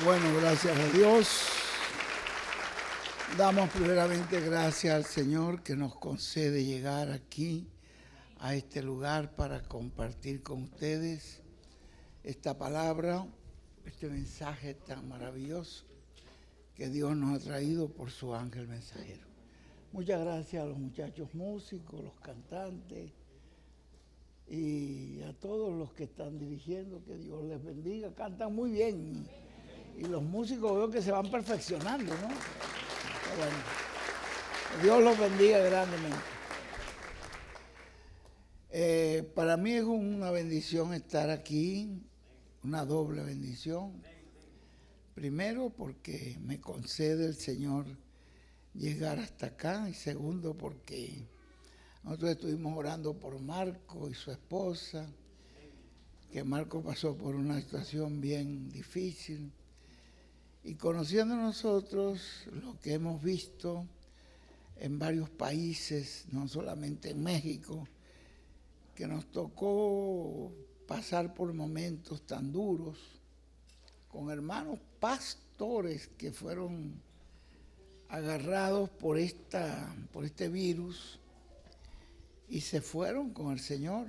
Bueno, gracias a Dios. Damos primeramente gracias al Señor que nos concede llegar aquí, a este lugar, para compartir con ustedes esta palabra, este mensaje tan maravilloso que Dios nos ha traído por su ángel mensajero. Muchas gracias a los muchachos músicos, los cantantes y a todos los que están dirigiendo, que Dios les bendiga. Cantan muy bien y los músicos veo que se van perfeccionando, ¿no? Bueno, Dios los bendiga grandemente. Para mí es una bendición estar aquí, una doble bendición. Primero porque me concede el Señor llegar hasta acá, y segundo porque nosotros estuvimos orando por Marco y su esposa, que Marco pasó por una situación bien difícil, y conociendo nosotros lo que hemos visto en varios países, no solamente en México, que nos tocó pasar por momentos tan duros, con hermanos pastores que fueron agarrados por este virus y se fueron con el Señor.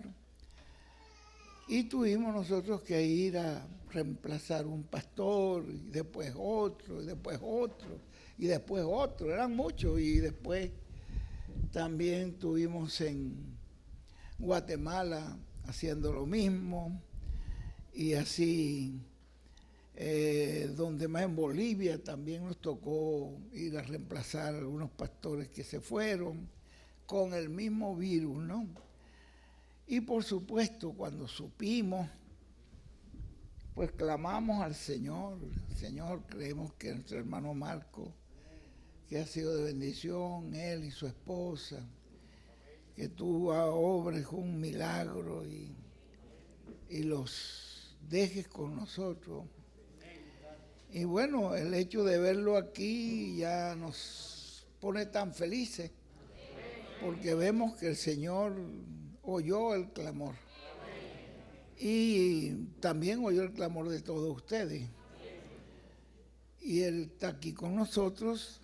Y tuvimos nosotros que ir a reemplazar un pastor, y después otro, y después otro, y después otro, eran muchos. Y después también estuvimos en Guatemala haciendo lo mismo, y así donde más en Bolivia también nos tocó ir a reemplazar a algunos pastores que se fueron con el mismo virus, ¿no? Y por supuesto, cuando supimos, pues clamamos al Señor. Señor, creemos que nuestro hermano Marco, que ha sido de bendición, él y su esposa, que tú obres un milagro y los dejes con nosotros. Y bueno, el hecho de verlo aquí ya nos pone tan felices, porque vemos que el Señor oyó el clamor. Y también oyó el clamor de todos ustedes. Y Él está aquí con nosotros,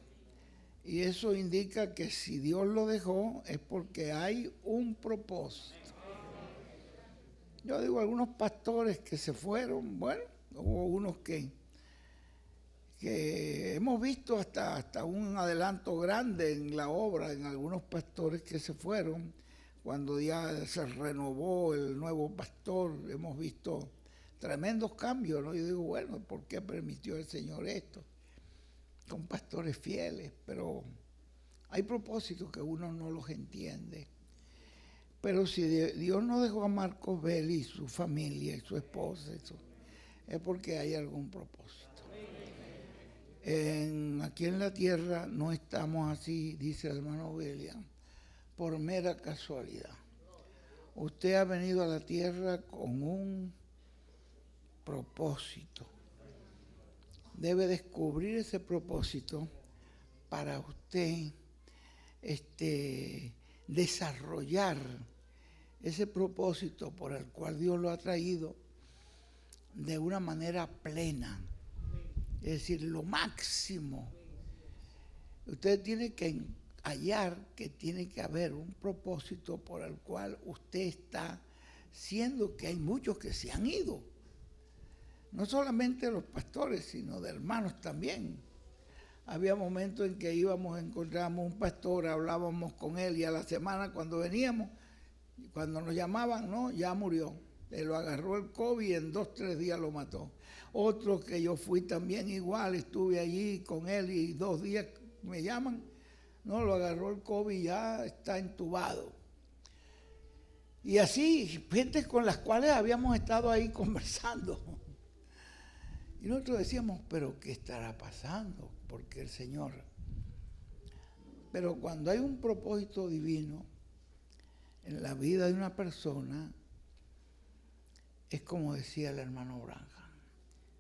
y eso indica que si Dios lo dejó es porque hay un propósito. Yo digo, algunos pastores que se fueron, bueno, hubo unos que hemos visto hasta un adelanto grande en la obra, en algunos pastores que se fueron. Cuando ya se renovó el nuevo pastor, hemos visto tremendos cambios, ¿no? Yo digo, bueno, ¿por qué permitió el Señor esto? Son pastores fieles, pero hay propósitos que uno no los entiende. Pero si Dios no dejó a Marcos Belli y su familia y su esposa, eso, es porque hay algún propósito. Aquí en la tierra no estamos así, dice el hermano William, por mera casualidad. Usted ha venido a la tierra con un propósito. Debe descubrir ese propósito para usted desarrollar ese propósito por el cual Dios lo ha traído de una manera plena. Es decir, lo máximo. Usted tiene que hallar que tiene que haber un propósito por el cual usted está, siendo que hay muchos que se han ido. No solamente los pastores, sino de hermanos también. Había momentos en que íbamos, encontrábamos un pastor, hablábamos con él, y a la semana cuando veníamos, cuando nos llamaban, no, ya murió. Le lo agarró el COVID y en 2 o 3 días lo mató. Otro que yo fui también igual, estuve allí con él y 2 días me llaman, no, lo agarró el COVID y ya está entubado. Y así, gente con las cuales habíamos estado ahí conversando. Y nosotros decíamos, pero ¿qué estará pasando? Porque el Señor. Pero cuando hay un propósito divino en la vida de una persona, es como decía el hermano Branham.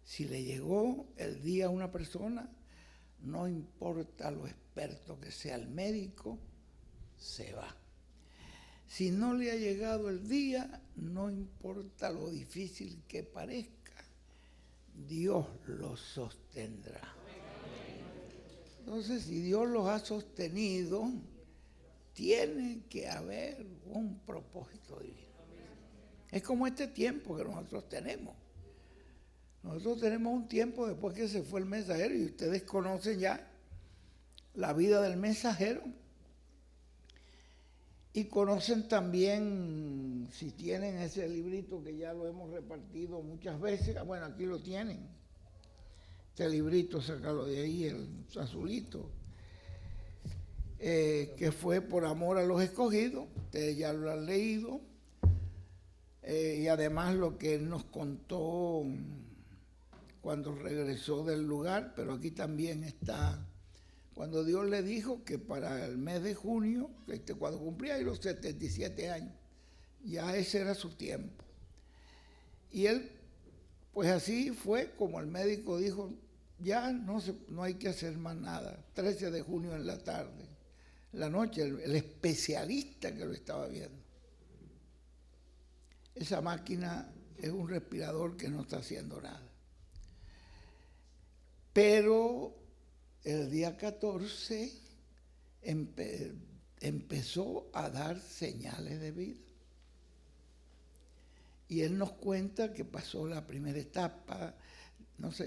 Si le llegó el día a una persona, no importa lo experto que sea el médico, se va. Si no le ha llegado el día, no importa lo difícil que parezca, Dios los sostendrá. Entonces, si Dios los ha sostenido, tiene que haber un propósito divino. Es como este tiempo que nosotros tenemos. Nosotros tenemos un tiempo después que se fue el mensajero, y ustedes conocen ya la vida del mensajero. Y conocen también, si tienen ese librito que ya lo hemos repartido muchas veces, bueno, aquí lo tienen. Este librito, sácalo de ahí, el azulito, que fue Por amor a los escogidos. Ustedes ya lo han leído. Y además lo que él nos contó cuando regresó del lugar, pero aquí también está cuando Dios le dijo que para el mes de junio, cuando cumplía los 77 años, ya ese era su tiempo. Y él, pues así fue como el médico dijo, ya no hay que hacer más nada. 13 de junio en la tarde, la noche, el especialista que lo estaba viendo. Esa máquina es un respirador que no está haciendo nada. Pero el día 14 empezó a dar señales de vida. Y él nos cuenta que pasó la primera etapa.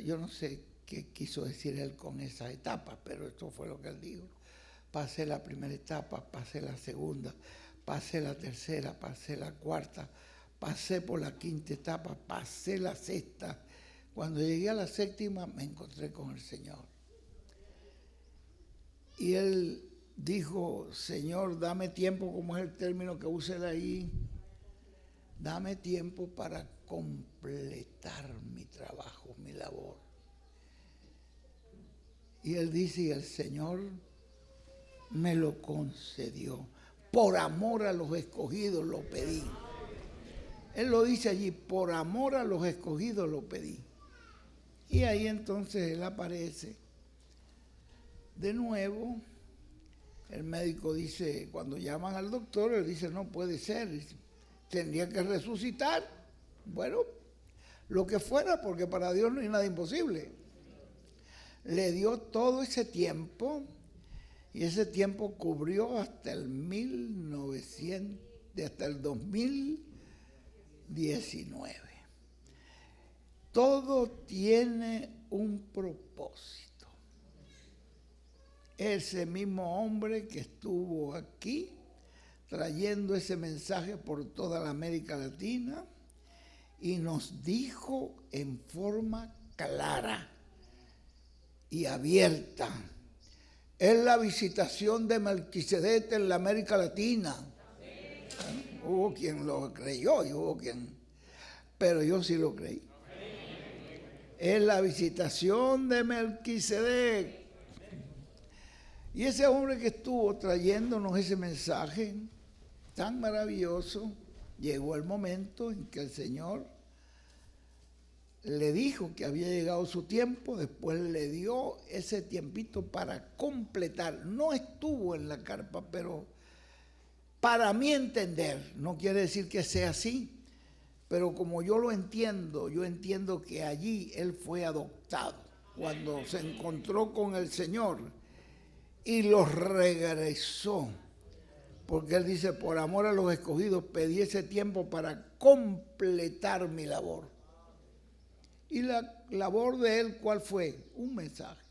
Yo no sé qué quiso decir él con esa etapa, pero esto fue lo que él dijo. Pasé la primera etapa, pasé la segunda, pasé la tercera, pasé la cuarta, pasé por la quinta etapa, pasé la sexta. Cuando llegué a la séptima me encontré con el Señor. Y él dijo, Señor, dame tiempo, como es el término que usa él ahí, dame tiempo para completar mi trabajo, mi labor. Y él dice, y el Señor me lo concedió. Por amor a los escogidos lo pedí. Él lo dice allí, por amor a los escogidos lo pedí. Y ahí entonces él aparece. De nuevo, el médico dice, cuando llaman al doctor, él dice, no puede ser, tendría que resucitar. Bueno, lo que fuera, porque para Dios no hay nada imposible. Le dio todo ese tiempo, y ese tiempo cubrió hasta el 2019. Todo tiene un propósito. Ese mismo hombre que estuvo aquí trayendo ese mensaje por toda la América Latina y nos dijo en forma clara y abierta, es la visitación de Melquisedec en la América Latina. Hubo quien lo creyó y hubo quien, pero yo sí lo creí. Es la visitación de Melquisedec. Y ese hombre que estuvo trayéndonos ese mensaje tan maravilloso, llegó el momento en que el Señor le dijo que había llegado su tiempo, después le dio ese tiempito para completar. No estuvo en la carpa, pero para mi entender, no quiere decir que sea así, pero como yo lo entiendo, yo entiendo que allí él fue adoptado cuando se encontró con el Señor y los regresó, porque él dice, por amor a los escogidos pedí ese tiempo para completar mi labor. Y la labor de él, ¿cuál fue? Un mensaje.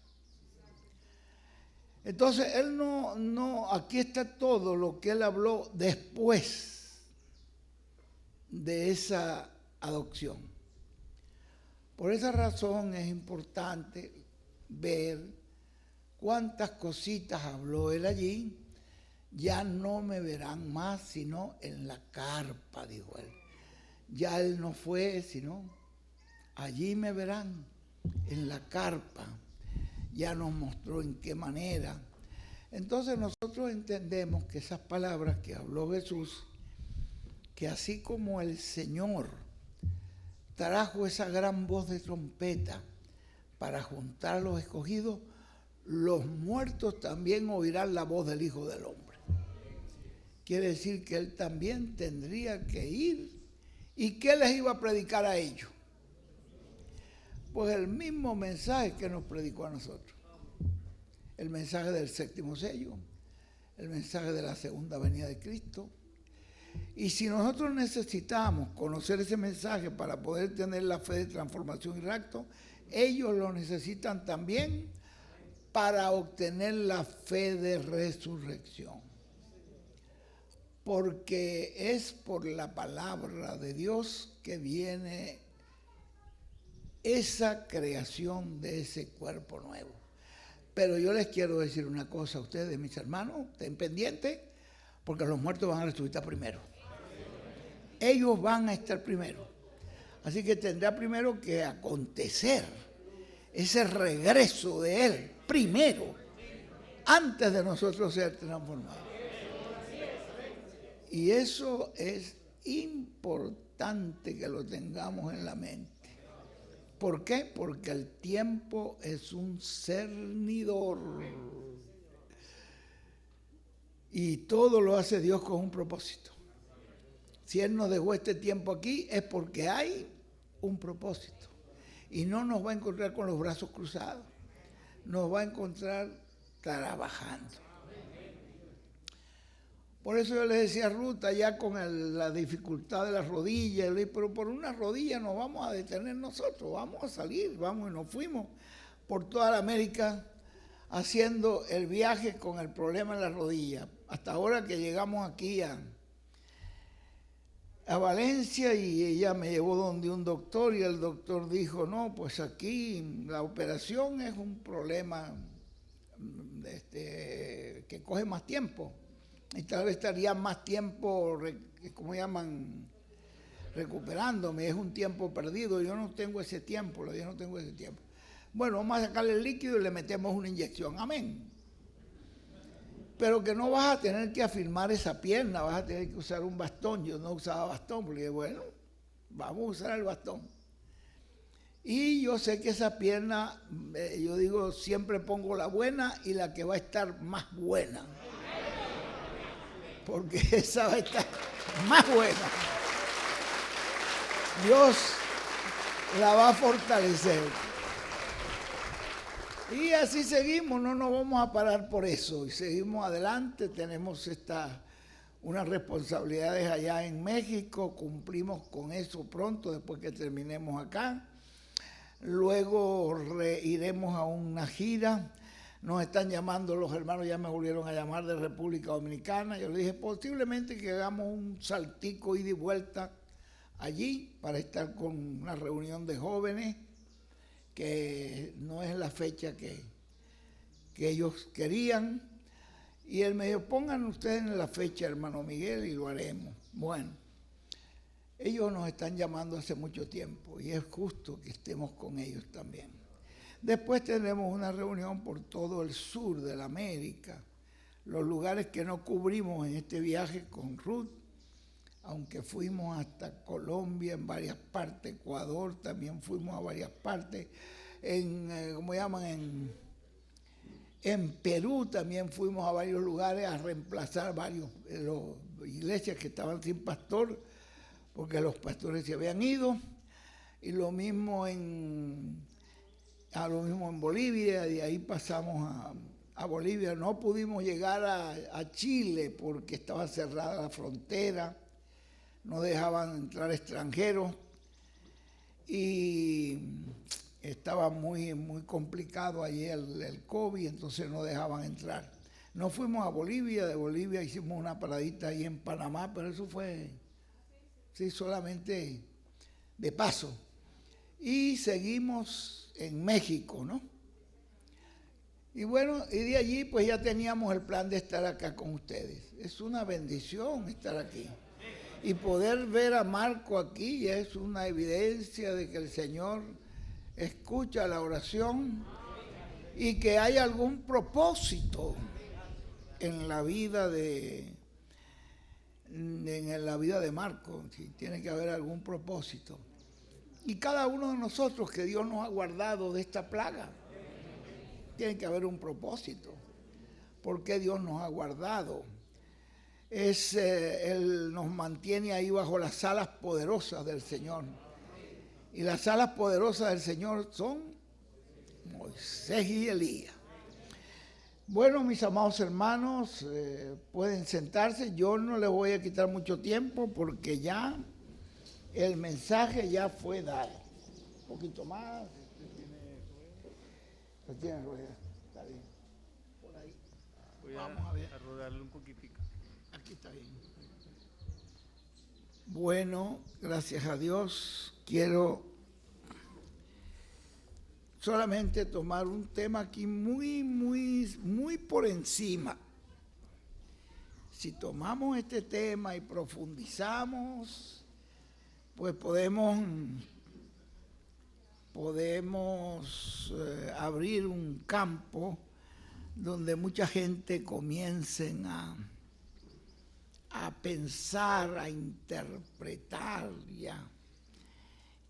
Entonces él aquí está todo lo que él habló después de esa adopción. Por esa razón es importante ver cuántas cositas habló él allí. Ya no me verán más sino en la carpa, dijo él. Ya él no fue, sino allí me verán en la carpa. Ya nos mostró en qué manera. Entonces nosotros entendemos que esas palabras que habló Jesús, que así como el Señor trajo esa gran voz de trompeta para juntar a los escogidos, los muertos también oirán la voz del Hijo del Hombre. Quiere decir que él también tendría que ir. ¿Y qué les iba a predicar a ellos? Pues el mismo mensaje que nos predicó a nosotros. El mensaje del séptimo sello, el mensaje de la segunda venida de Cristo. Y si nosotros necesitamos conocer ese mensaje para poder tener la fe de transformación y rapto, ellos lo necesitan también para obtener la fe de resurrección. Porque es por la palabra de Dios que viene esa creación de ese cuerpo nuevo. Pero yo les quiero decir una cosa a ustedes, mis hermanos, estén pendientes, porque los muertos van a resucitar primero. Ellos van a estar primero. Así que tendrá primero que acontecer ese regreso de Él primero, antes de nosotros ser transformados. Y eso es importante que lo tengamos en la mente. ¿Por qué? Porque el tiempo es un cernidor. Y todo lo hace Dios con un propósito. Si Él nos dejó este tiempo aquí es porque hay un propósito. Y no nos va a encontrar con los brazos cruzados. Nos va a encontrar trabajando. Por eso yo les decía a Ruth, allá con la dificultad de las rodillas, pero por una rodilla nos vamos a detener nosotros, vamos a salir, vamos, y nos fuimos por toda la América haciendo el viaje con el problema en la rodilla. Hasta ahora que llegamos aquí a Valencia y ella me llevó donde un doctor y el doctor dijo, no, pues aquí la operación es un problema que coge más tiempo. Y tal vez estaría más tiempo, ¿cómo llaman? Recuperándome, es un tiempo perdido. Yo no tengo ese tiempo, yo no tengo ese tiempo. Bueno, vamos a sacarle el líquido y le metemos una inyección. Amén. Pero que no vas a tener que afirmar esa pierna, vas a tener que usar un bastón. Yo no usaba bastón, porque bueno, vamos a usar el bastón. Y yo sé que esa pierna, yo digo, siempre pongo la buena y la que va a estar más buena. Porque esa va a estar más buena. Dios la va a fortalecer. Y así seguimos, no nos vamos a parar por eso. Y seguimos adelante, tenemos unas responsabilidades allá en México, cumplimos con eso pronto después que terminemos acá. Luego iremos a una gira. Nos están llamando los hermanos, ya me volvieron a llamar de República Dominicana. Yo les dije, posiblemente que hagamos un saltico ida y vuelta allí para estar con una reunión de jóvenes, que no es la fecha que ellos querían. Y él me dijo, pongan ustedes en la fecha, hermano Miguel, y lo haremos. Bueno, ellos nos están llamando hace mucho tiempo y es justo que estemos con ellos también. Después tendremos una reunión por todo el sur de la América, los lugares que no cubrimos en este viaje con Ruth, aunque fuimos hasta Colombia en varias partes, Ecuador también fuimos a varias partes, en Perú también fuimos a varios lugares a reemplazar varias iglesias que estaban sin pastor, porque los pastores se habían ido, y lo mismo en Bolivia, de ahí pasamos a Bolivia. No pudimos llegar a Chile porque estaba cerrada la frontera, no dejaban entrar extranjeros y estaba muy, muy complicado allí el COVID, entonces no dejaban entrar. No fuimos a Bolivia, de Bolivia hicimos una paradita ahí en Panamá, pero eso fue solamente de paso. Y seguimos en México, ¿no? Y bueno, y de allí pues ya teníamos el plan de estar acá con ustedes. Es una bendición estar aquí. Y poder ver a Marco aquí es una evidencia de que el Señor escucha la oración y que hay algún propósito en la vida de Marco. ¿Sí? Tiene que haber algún propósito. Y cada uno de nosotros que Dios nos ha guardado de esta plaga, tiene que haber un propósito. ¿Por qué Dios nos ha guardado? Él nos mantiene ahí bajo las alas poderosas del Señor. Y las alas poderosas del Señor son Moisés y Elías. Bueno, mis amados hermanos, pueden sentarse. Yo no les voy a quitar mucho tiempo porque ya el mensaje ya fue dado. Un poquito más. Tiene ruedas. Está bien. Por ahí. Vamos a ver. A rodarle un poquitico. Aquí está bien. Bueno, gracias a Dios. Quiero solamente tomar un tema aquí muy por encima. Si tomamos este tema y profundizamos, pues podemos abrir un campo donde mucha gente comiencen a pensar, a interpretar ya.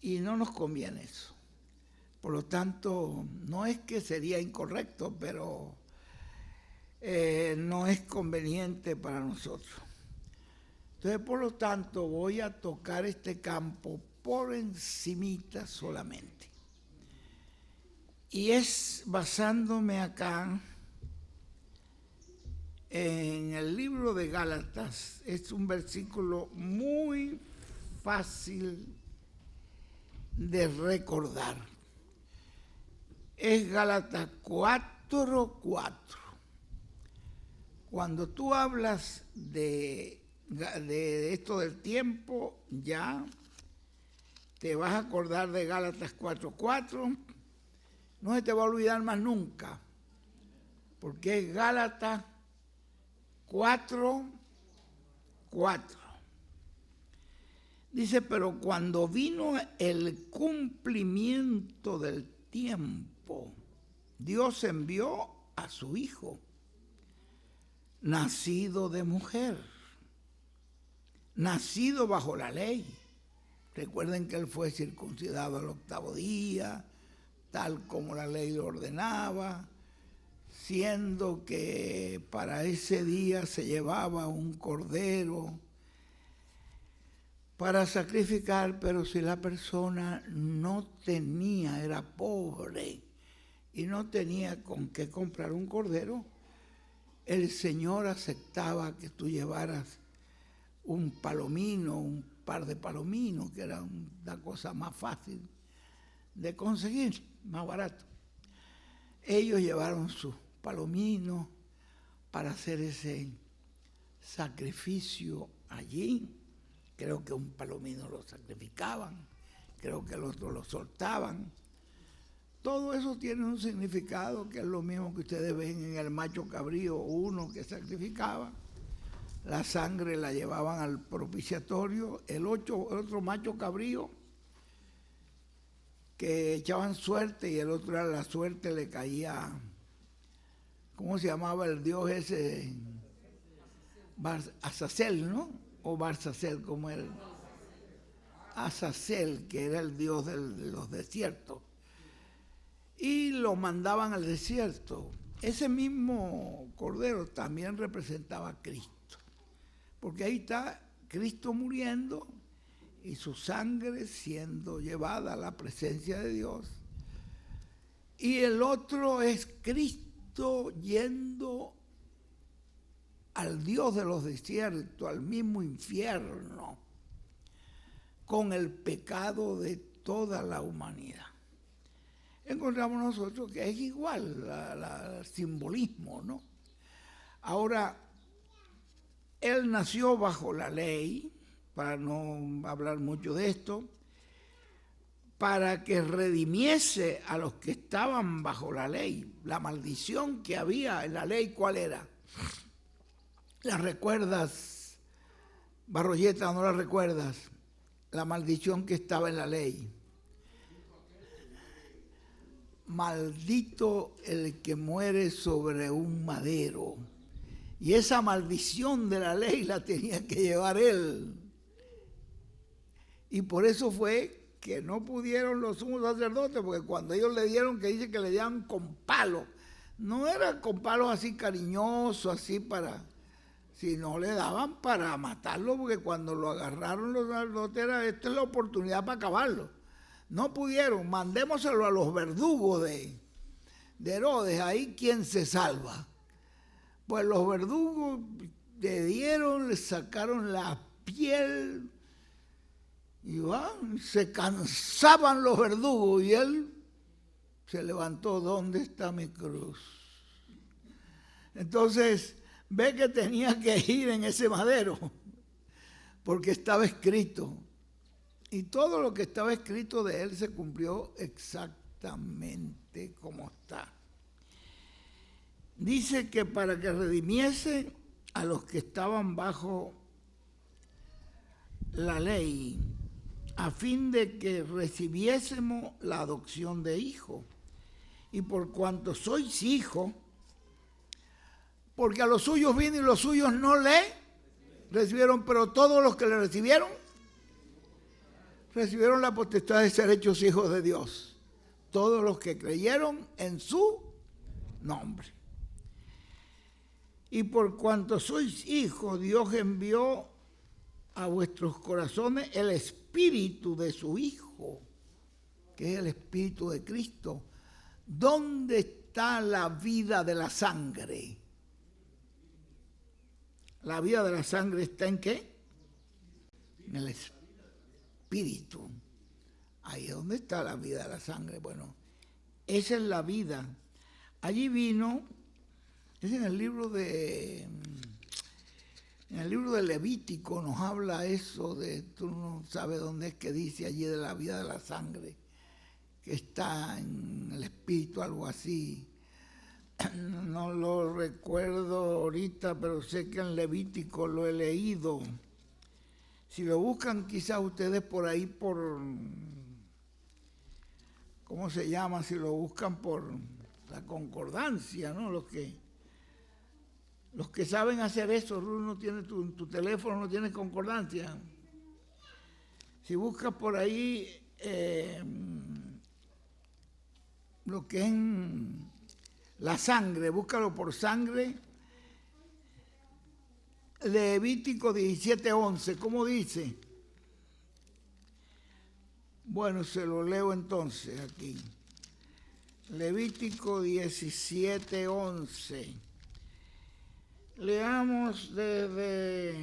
Y no nos conviene eso. Por lo tanto, no es que sería incorrecto, pero no es conveniente para nosotros. Entonces, por lo tanto, voy a tocar este campo por encimita solamente. Y es basándome acá en el libro de Gálatas. Es un versículo muy fácil de recordar. Es Gálatas 4:4. Cuando tú hablas de esto del tiempo, ya te vas a acordar de Gálatas 4:4. No se te va a olvidar más nunca, porque es Gálatas 4:4. Dice, pero cuando vino el cumplimiento del tiempo, Dios envió a su Hijo, nacido de mujer, nacido bajo la ley. Recuerden que él fue circuncidado al 8º día, tal como la ley lo ordenaba, siendo que para ese día se llevaba un cordero para sacrificar, pero si la persona no tenía, era pobre y no tenía con qué comprar un cordero, el Señor aceptaba que tú llevaras un palomino, un par de palominos, que era una cosa más fácil de conseguir, más barato. Ellos llevaron sus palominos para hacer ese sacrificio allí. Creo que un palomino lo sacrificaban, creo que el otro lo soltaban. Todo eso tiene un significado que es lo mismo que ustedes ven en el macho cabrío, uno que sacrificaba, la sangre la llevaban al propiciatorio, el otro macho cabrío que echaban suerte y el otro era la suerte le caía, ¿cómo se llamaba el dios ese? Azazel, ¿no? O Barzazel, como el Azazel, que era el dios de los desiertos. Y lo mandaban al desierto. Ese mismo cordero también representaba a Cristo, porque ahí está Cristo muriendo y su sangre siendo llevada a la presencia de Dios. Y el otro es Cristo yendo al Dios de los desiertos, al mismo infierno, con el pecado de toda la humanidad. Encontramos nosotros que es igual el simbolismo, ¿no? Ahora, él nació bajo la ley, para no hablar mucho de esto, para que redimiese a los que estaban bajo la ley. La maldición que había en la ley, ¿cuál era? ¿La recuerdas, Barroyeta, o no la recuerdas? La maldición que estaba en la ley. Maldito el que muere sobre un madero. Y esa maldición de la ley la tenía que llevar él. Y por eso fue que no pudieron los sumos sacerdotes, porque cuando ellos le dieron, que dice que le dieron con palos, no era con palos así cariñosos, así para... Si no le daban para matarlo, porque cuando lo agarraron los sacerdotes, esta es la oportunidad para acabarlo. No pudieron, mandémoselo a los verdugos de Herodes, ahí quien se salva. Pues los verdugos le dieron, le sacaron la piel y se cansaban los verdugos y él se levantó. ¿Dónde está mi cruz? Entonces ve que tenía que ir en ese madero porque estaba escrito. Y todo lo que estaba escrito de él se cumplió exactamente como está. Dice que para que redimiese a los que estaban bajo la ley, a fin de que recibiésemos la adopción de hijo. Y por cuanto sois hijos, porque a los suyos vino y los suyos no le recibieron, pero todos los que le recibieron la potestad de ser hechos hijos de Dios. Todos los que creyeron en su nombre. Y por cuanto sois hijos, Dios envió a vuestros corazones el espíritu de su Hijo, que es el espíritu de Cristo. ¿Dónde está la vida de la sangre? La vida de la sangre está ¿en qué? En el espíritu. Ahí es donde está la vida de la sangre. Bueno, esa es la vida. Allí vino, es en el libro de Levítico nos habla eso de, tú no sabes dónde es que dice allí de la vida de la sangre, que está en el espíritu, algo así. No lo recuerdo ahorita, pero sé que en Levítico lo he leído. Si lo buscan quizás ustedes por ahí por, ¿cómo se llama? Si lo buscan por la concordancia, ¿no? Los que saben hacer eso, no tiene tu teléfono, no tiene concordancia. Si buscas por ahí lo que es la sangre, búscalo por sangre. Levítico 17:11, ¿cómo dice? Bueno, se lo leo entonces aquí. Levítico 17:11. Leamos desde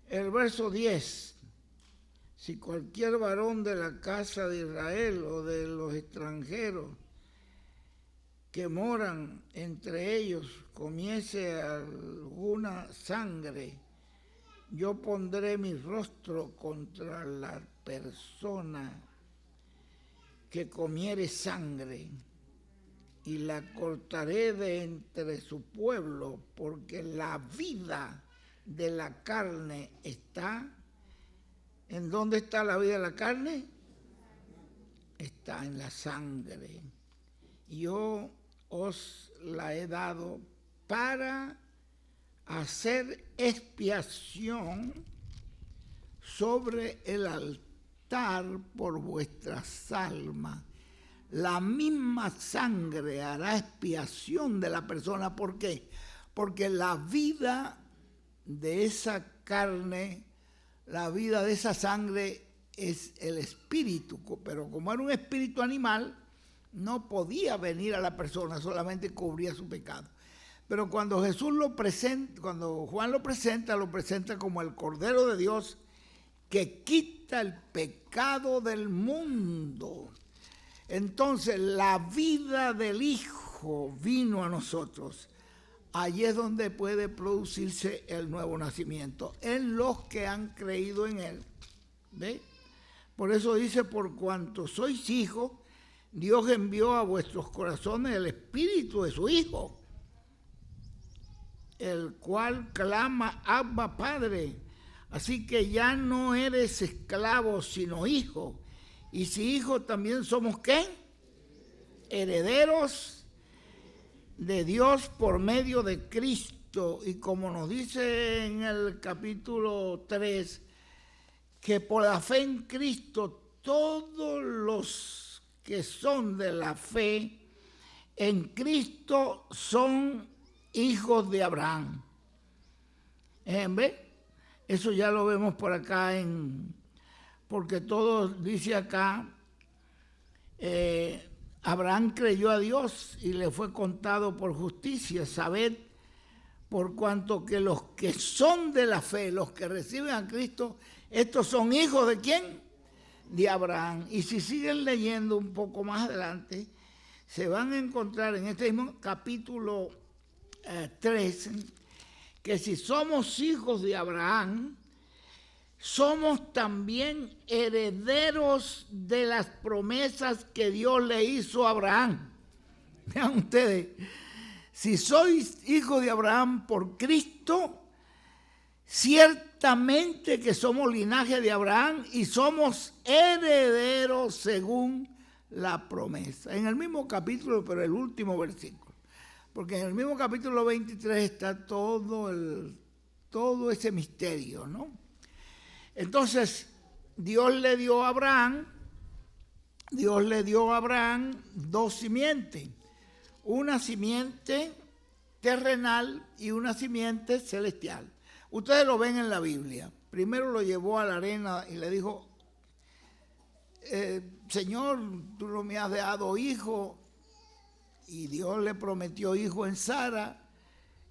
el verso 10. Si cualquier varón de la casa de Israel o de los extranjeros que moran entre ellos comiese alguna sangre, yo pondré mi rostro contra la persona que comiere sangre y la cortaré de entre su pueblo, porque la vida de la carne está. ¿En dónde está la vida de la carne? Está en la sangre. Yo os la he dado para hacer expiación sobre el altar por vuestras almas. La misma sangre hará expiación de la persona. ¿Por qué? Porque la vida de esa carne, la vida de esa sangre es el espíritu, pero como era un espíritu animal, no podía venir a la persona, solamente cubría su pecado. Pero cuando Jesús lo presenta, cuando Juan lo presenta como el Cordero de Dios que quita el pecado del mundo. Entonces la vida del Hijo vino a nosotros. Allí es donde puede producirse el nuevo nacimiento, en los que han creído en Él. ¿Ve? Por eso dice, por cuanto sois hijos, Dios envió a vuestros corazones el espíritu de su Hijo, el cual clama, Abba, Padre. Así que ya no eres esclavo, sino hijo. Y si hijos, también somos ¿qué? Herederos de Dios por medio de Cristo. Y como nos dice en el capítulo 3, que por la fe en Cristo todos los que son de la fe en Cristo son hijos de Abraham. ¿Ve? Eso ya lo vemos por acá en porque todo dice acá, Abraham creyó a Dios y le fue contado por justicia. Sabed, por cuanto que los que son de la fe, los que reciben a Cristo, estos son hijos ¿de quién? De Abraham. Y si siguen leyendo un poco más adelante, se van a encontrar en este mismo capítulo 3, que si somos hijos de Abraham, somos también herederos de las promesas que Dios le hizo a Abraham. Vean ustedes, si sois hijos de Abraham por Cristo, ciertamente que somos linaje de Abraham y somos herederos según la promesa. En el mismo capítulo, pero el último versículo. Porque en el mismo capítulo 23 está todo ese misterio, ¿no? Entonces, Dios le dio a Abraham dos simientes. Una simiente terrenal y una simiente celestial. Ustedes lo ven en la Biblia. Primero lo llevó a la arena y le dijo, Señor, tú no me has dado hijo. Y Dios le prometió hijo en Sara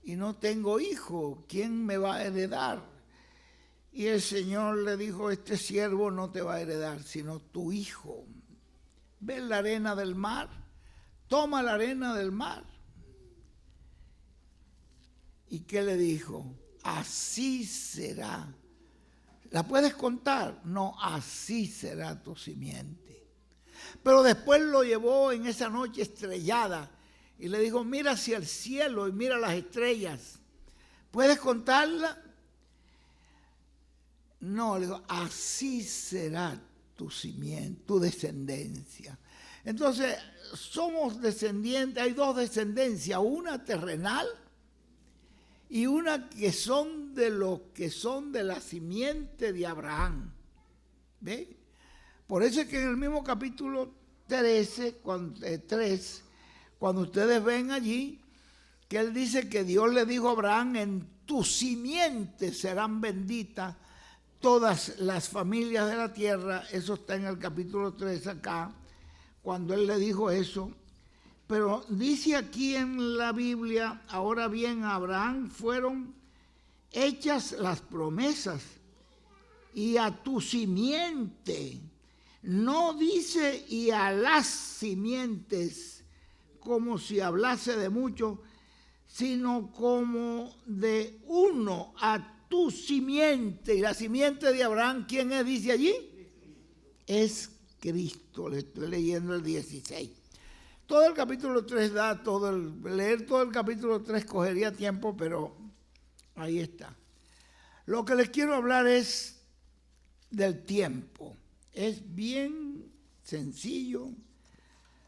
y no tengo hijo. ¿Quién me va a heredar? Y el Señor le dijo, este siervo no te va a heredar, sino tu hijo. ¿Ves la arena del mar? Toma la arena del mar. ¿Y qué le dijo? Así será. ¿La puedes contar? No, así será tu simiente. Pero después lo llevó en esa noche estrellada y le dijo, mira hacia el cielo y mira las estrellas. ¿Puedes contarla? No, le digo, así será tu simiente, tu descendencia. Entonces, somos descendientes, hay dos descendencias, una terrenal y una que son de los que son de la simiente de Abraham. ¿Ve? Por eso es que en el mismo capítulo 3, cuando ustedes ven allí, que él dice que Dios le dijo a Abraham, en tu simiente serán benditas todas las familias de la tierra. Eso está en el capítulo 3 acá, cuando él le dijo eso. Pero dice aquí en la Biblia, ahora bien, a Abraham fueron hechas las promesas y a tu simiente. No dice y a las simientes como si hablase de muchos, sino como de uno, a tu simiente. Y la simiente de Abraham, ¿quién es? Dice allí. Es Cristo. Le estoy leyendo el 16. Todo el capítulo 3 da leer todo el capítulo 3 cogería tiempo, pero ahí está. Lo que les quiero hablar es del tiempo. Es bien sencillo.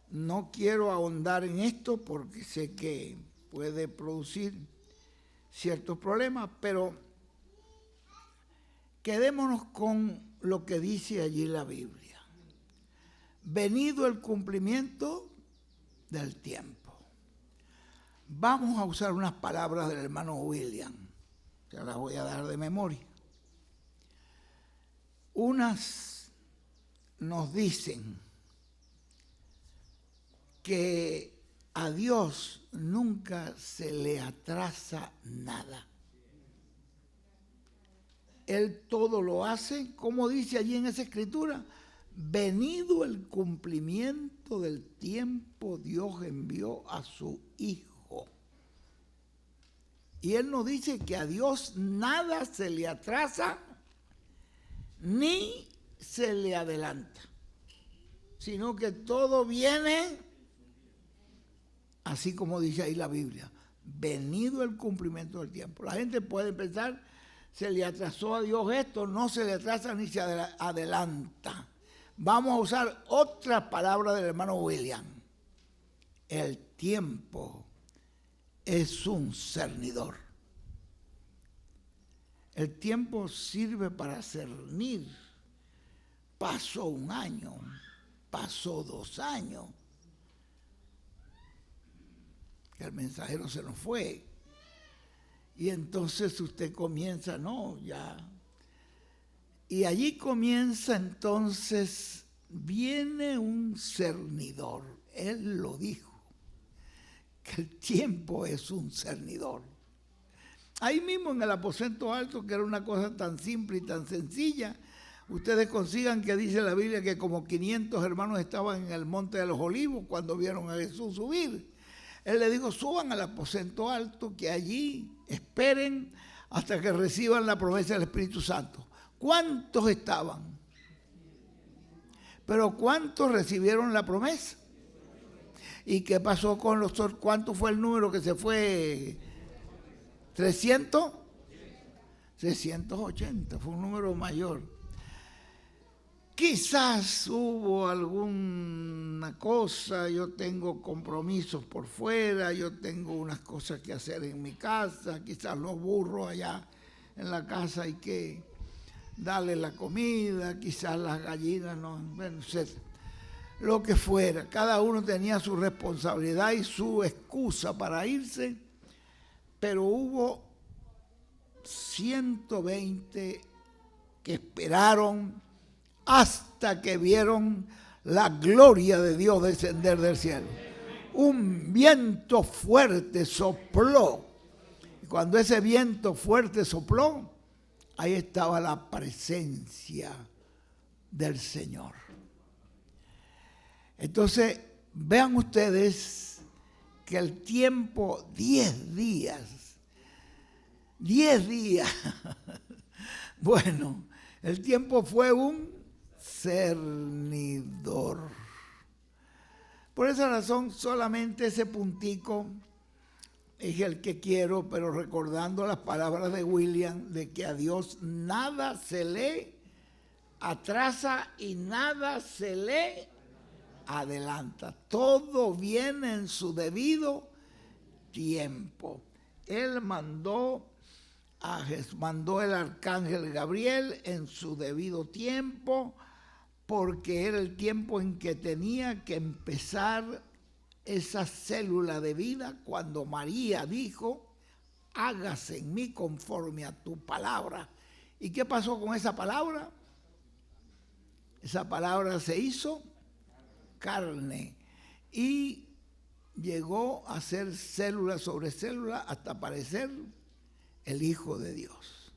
No quiero ahondar en esto porque sé que puede producir ciertos problemas, pero quedémonos con lo que dice allí la Biblia. Venido el cumplimiento del tiempo. Vamos a usar unas palabras del hermano William, que las voy a dar de memoria. Unas nos dicen que a Dios nunca se le atrasa nada. Él todo lo hace, como dice allí en esa escritura, venido el cumplimiento del tiempo, Dios envió a su Hijo. Y Él nos dice que a Dios nada se le atrasa ni se le adelanta, sino que todo viene así como dice ahí la Biblia, venido el cumplimiento del tiempo. La gente puede pensar, se le atrasó a Dios esto, no se le atrasa ni se adelanta. Vamos a usar otra palabra del hermano William. El tiempo es un cernidor. El tiempo sirve para cernir. Pasó un año, pasó 2 años. Que el mensajero se nos fue. Y entonces usted comienza, no, ya Y allí comienza entonces, viene un cernidor. Él lo dijo, que el tiempo es un cernidor. Ahí mismo en el aposento alto, que era una cosa tan simple y tan sencilla, ustedes consigan que dice la Biblia que como 500 hermanos estaban en el monte de los olivos cuando vieron a Jesús subir. Él le dijo, suban al aposento alto, que allí esperen hasta que reciban la promesa del Espíritu Santo. ¿Cuántos estaban? Pero ¿cuántos recibieron la promesa? ¿Y qué pasó con los otros? ¿Cuánto fue el número que se fue? ¿300? 680, fue un número mayor. Quizás hubo alguna cosa, yo tengo compromisos por fuera, yo tengo unas cosas que hacer en mi casa, quizás los burros allá en la casa hay que darle la comida, quizás las gallinas no, bueno, lo que fuera. Cada uno tenía su responsabilidad y su excusa para irse, pero hubo 120 que esperaron hasta que vieron la gloria de Dios descender del cielo. Un viento fuerte sopló. Y cuando ese viento fuerte sopló, ahí estaba la presencia del Señor. Entonces, vean ustedes que el tiempo, 10 días, bueno, el tiempo fue un cernidor. Por esa razón, solamente ese puntico es el que quiero, pero recordando las palabras de William, de que a Dios nada se le atrasa y nada se le adelanta. Todo viene en su debido tiempo. Él mandó el arcángel Gabriel en su debido tiempo, porque era el tiempo en que tenía que empezar esa célula de vida cuando María dijo, hágase en mí conforme a tu palabra. ¿Y qué pasó con esa palabra? Esa palabra se hizo carne y llegó a ser célula sobre célula hasta aparecer el Hijo de Dios.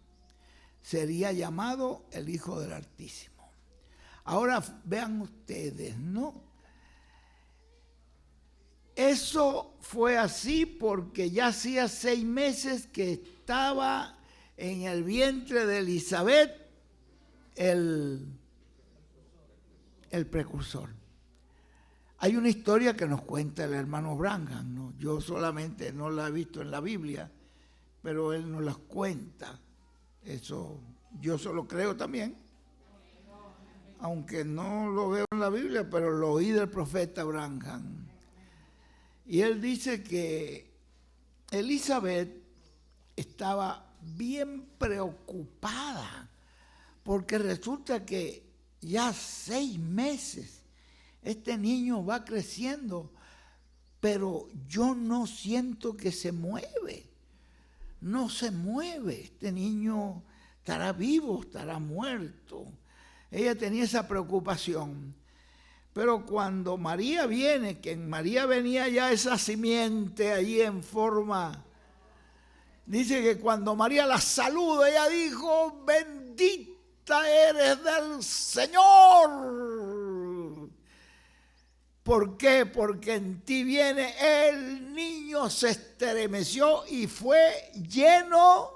Sería llamado el Hijo del Altísimo. Ahora vean ustedes, ¿no? Eso fue así porque ya hacía 6 meses que estaba en el vientre de Elizabeth el precursor. Hay una historia que nos cuenta el hermano Branham, ¿no? Yo solamente no la he visto en la Biblia, pero él nos las cuenta. Eso yo solo creo también, aunque no lo veo en la Biblia, pero lo oí del profeta Branham. Y él dice que Elizabeth estaba bien preocupada, porque resulta que ya 6 meses este niño va creciendo, pero yo no siento que se mueve. No se mueve. Este niño estará vivo, estará muerto. Ella tenía esa preocupación. Pero cuando María viene, que en María venía ya esa simiente allí en forma, dice que cuando María la saluda, ella dijo, bendita eres del Señor. ¿Por qué? Porque en ti viene. El niño se estremeció y fue lleno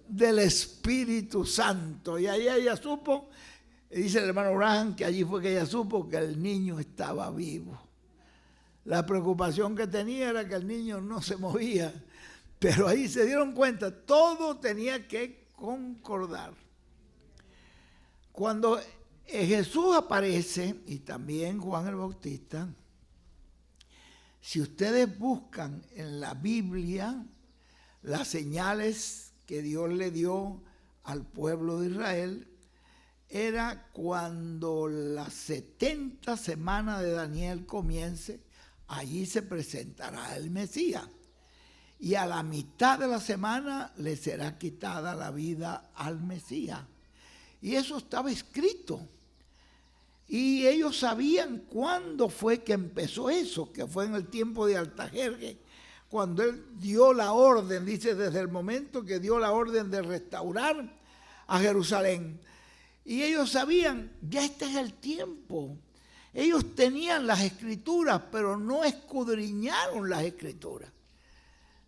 del Espíritu Santo. Y ahí ella supo, dice el hermano Branham, que allí fue que ella supo que el niño estaba vivo. La preocupación que tenía era que el niño no se movía, pero ahí se dieron cuenta, todo tenía que concordar. Cuando Jesús aparece, y también Juan el Bautista, si ustedes buscan en la Biblia las señales que Dios le dio al pueblo de Israel, era cuando las 70 semanas de Daniel comience, allí se presentará el Mesías. Y a la mitad de la semana le será quitada la vida al Mesías. Y eso estaba escrito. Y ellos sabían cuándo fue que empezó eso, que fue en el tiempo de Artajerjes, cuando él dio la orden, dice, desde el momento que dio la orden de restaurar a Jerusalén. Y ellos sabían, ya este es el tiempo. Ellos tenían las escrituras, pero no escudriñaron las escrituras.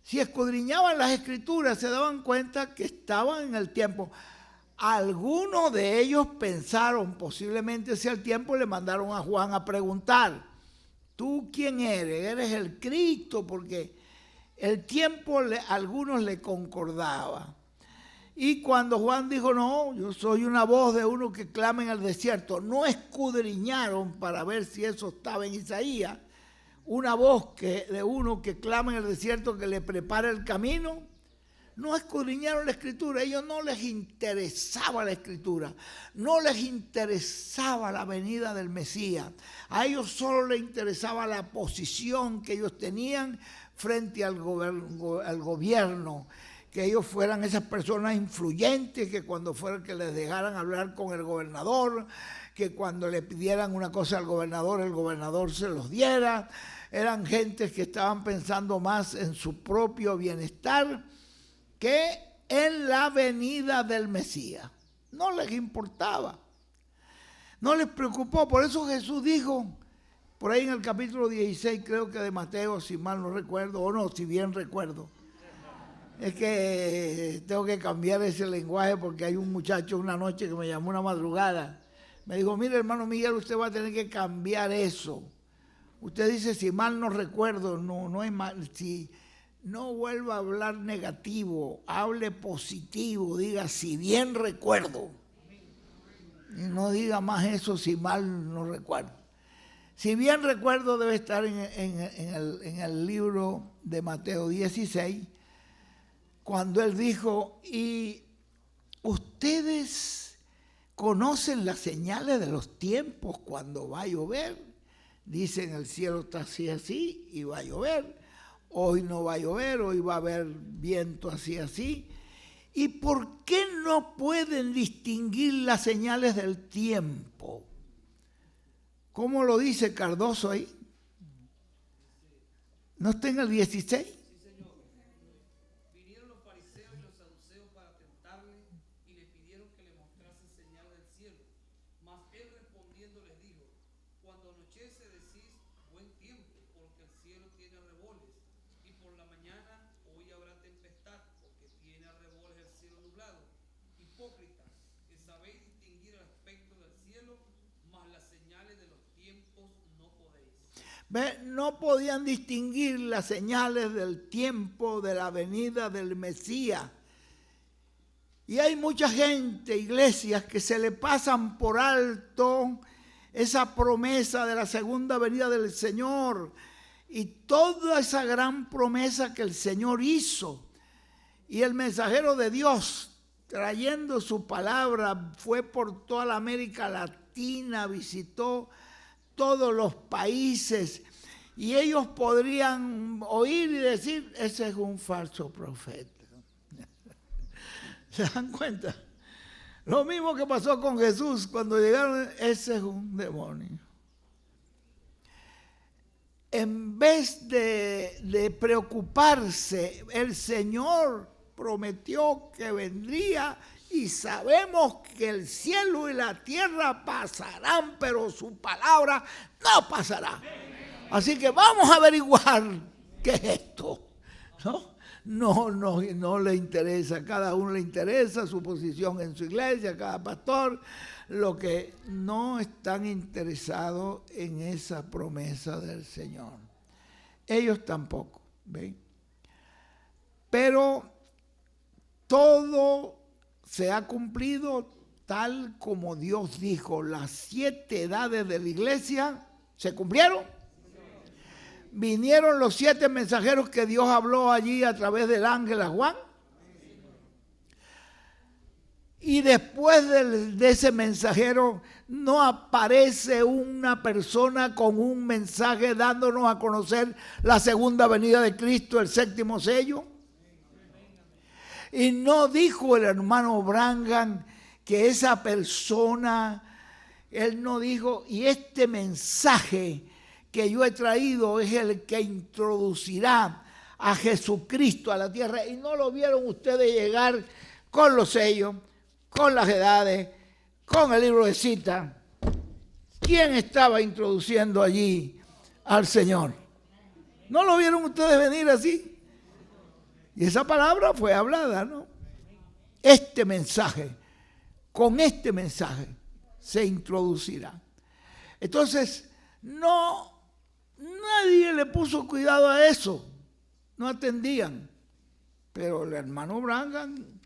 Si escudriñaban las escrituras, se daban cuenta que estaban en el tiempo. Algunos de ellos pensaron, posiblemente sea el tiempo, le mandaron a Juan a preguntar, ¿tú quién eres? ¿Eres el Cristo? Porque el tiempo a algunos le concordaba. Y cuando Juan dijo, no, yo soy una voz de uno que clama en el desierto, no escudriñaron para ver si eso estaba en Isaías, una voz de uno que clama en el desierto, que le prepara el camino. No escudriñaron la escritura, a ellos no les interesaba la escritura, no les interesaba la venida del Mesías, a ellos solo les interesaba la posición que ellos tenían frente al gobierno, que ellos fueran esas personas influyentes, que cuando fueran que les dejaran hablar con el gobernador, que cuando le pidieran una cosa al gobernador, el gobernador se los diera. Eran gentes que estaban pensando más en su propio bienestar que en la venida del Mesías. No les importaba, no les preocupó. Por eso Jesús dijo, por ahí en el capítulo 16, creo que de Mateo, si mal no recuerdo, o no, si bien recuerdo. Es que tengo que cambiar ese lenguaje porque hay un muchacho una noche que me llamó una madrugada. Me dijo, mire hermano Miguel, usted va a tener que cambiar eso. Usted dice, si mal no recuerdo, no es mal, si no vuelva a hablar negativo, hable positivo, diga, si bien recuerdo. Y no diga más eso, si mal no recuerdo. Si bien recuerdo, debe estar en el libro de Mateo 16, cuando él dijo, y ustedes conocen las señales de los tiempos cuando va a llover. Dicen, el cielo está así y va a llover. Hoy no va a llover, hoy va a haber viento así. ¿Y por qué no pueden distinguir las señales del tiempo? ¿Cómo lo dice Cardoso ahí? ¿No está en el 16? No podían distinguir las señales del tiempo de la venida del Mesías. Y hay mucha gente, iglesias, que se le pasan por alto esa promesa de la segunda venida del Señor y toda esa gran promesa que el Señor hizo. Y el mensajero de Dios, trayendo su palabra, fue por toda la América Latina, visitó todos los países, y ellos podrían oír y decir, ese es un falso profeta. ¿Se dan cuenta? Lo mismo que pasó con Jesús cuando llegaron, ese es un demonio. En vez de preocuparse, el Señor prometió que vendría. Y sabemos que el cielo y la tierra pasarán, pero su palabra no pasará. Así que vamos a averiguar qué es esto. No le interesa, a cada uno le interesa su posición en su iglesia, a cada pastor. Lo que no están interesados en esa promesa del Señor. Ellos tampoco, ¿ven? Pero todo se ha cumplido tal como Dios dijo. Las 7 edades de la iglesia se cumplieron. Vinieron los 7 mensajeros que Dios habló allí a través del ángel a Juan. Y después de ese mensajero no aparece una persona con un mensaje dándonos a conocer la segunda venida de Cristo, el 7º sello. Y no dijo el hermano Branham que esa persona, él no dijo, y este mensaje que yo he traído es el que introducirá a Jesucristo a la tierra. Y no lo vieron ustedes llegar con los sellos, con las edades, con el libro de citas. ¿Quién estaba introduciendo allí al Señor? ¿No lo vieron ustedes venir así? Y esa palabra fue hablada, ¿no? Este mensaje, con este mensaje se introducirá. Entonces, nadie le puso cuidado a eso, no atendían. Pero el hermano Branham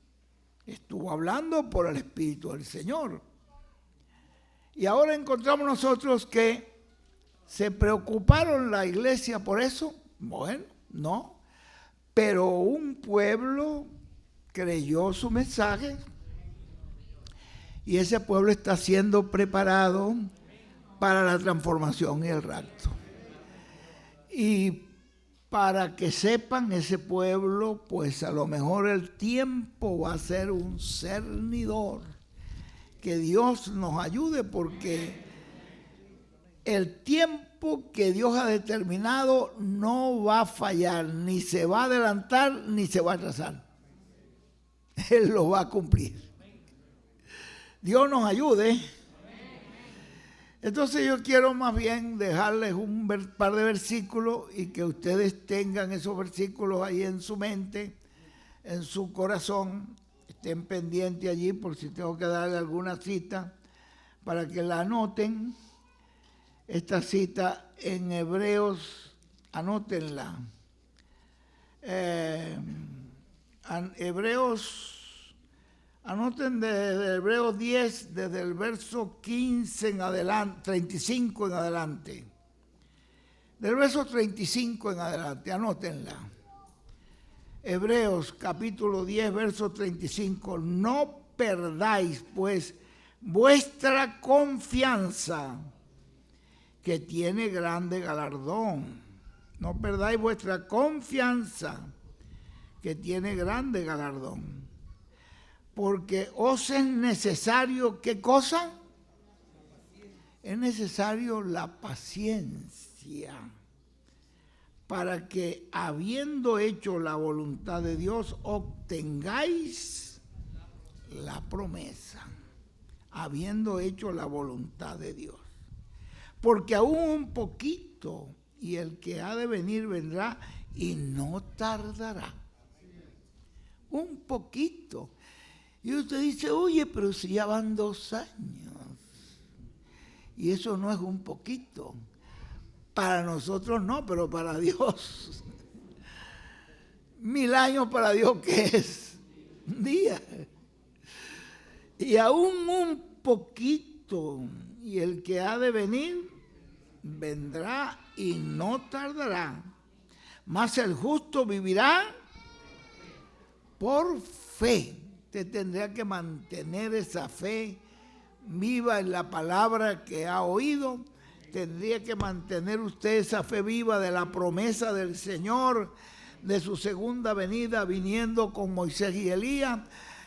estuvo hablando por el Espíritu del Señor. Y ahora encontramos nosotros que se preocuparon la iglesia por eso. Bueno, no. Pero un pueblo creyó su mensaje y ese pueblo está siendo preparado para la transformación y el rapto. Y para que sepan ese pueblo, pues a lo mejor el tiempo va a ser un cernidor. Que Dios nos ayude, porque el tiempo que Dios ha determinado no va a fallar, ni se va a adelantar, ni se va a atrasar. Él lo va a cumplir. Dios nos ayude. Entonces yo quiero más bien dejarles un par de versículos y que ustedes tengan esos versículos ahí en su mente, en su corazón. Estén pendientes allí por si tengo que darle alguna cita para que la anoten. Esta cita en Hebreos, anótenla. Anoten desde Hebreos 10, desde el verso 15 en adelante, 35 en adelante. Del verso 35 en adelante, anótenla. Hebreos capítulo 10, verso 35. No perdáis pues vuestra confianza, que tiene grande galardón. No perdáis vuestra confianza, que tiene grande galardón. Porque os es necesario, ¿qué cosa? Es necesario la paciencia, para que, habiendo hecho la voluntad de Dios, obtengáis la promesa. Habiendo hecho la voluntad de Dios. Porque aún un poquito, y el que ha de venir vendrá, y no tardará. Un poquito. Y usted dice, oye, pero si ya van 2 años. Y eso no es un poquito. Para nosotros no, pero para Dios. 1000 años para Dios, ¿qué es? Un día. Y aún un poquito, y el que ha de venir, vendrá y no tardará. Mas el justo vivirá por fe. Usted tendrá que mantener esa fe viva en la palabra que ha oído. Tendría que mantener usted esa fe viva de la promesa del Señor, de su segunda venida viniendo con Moisés y Elías.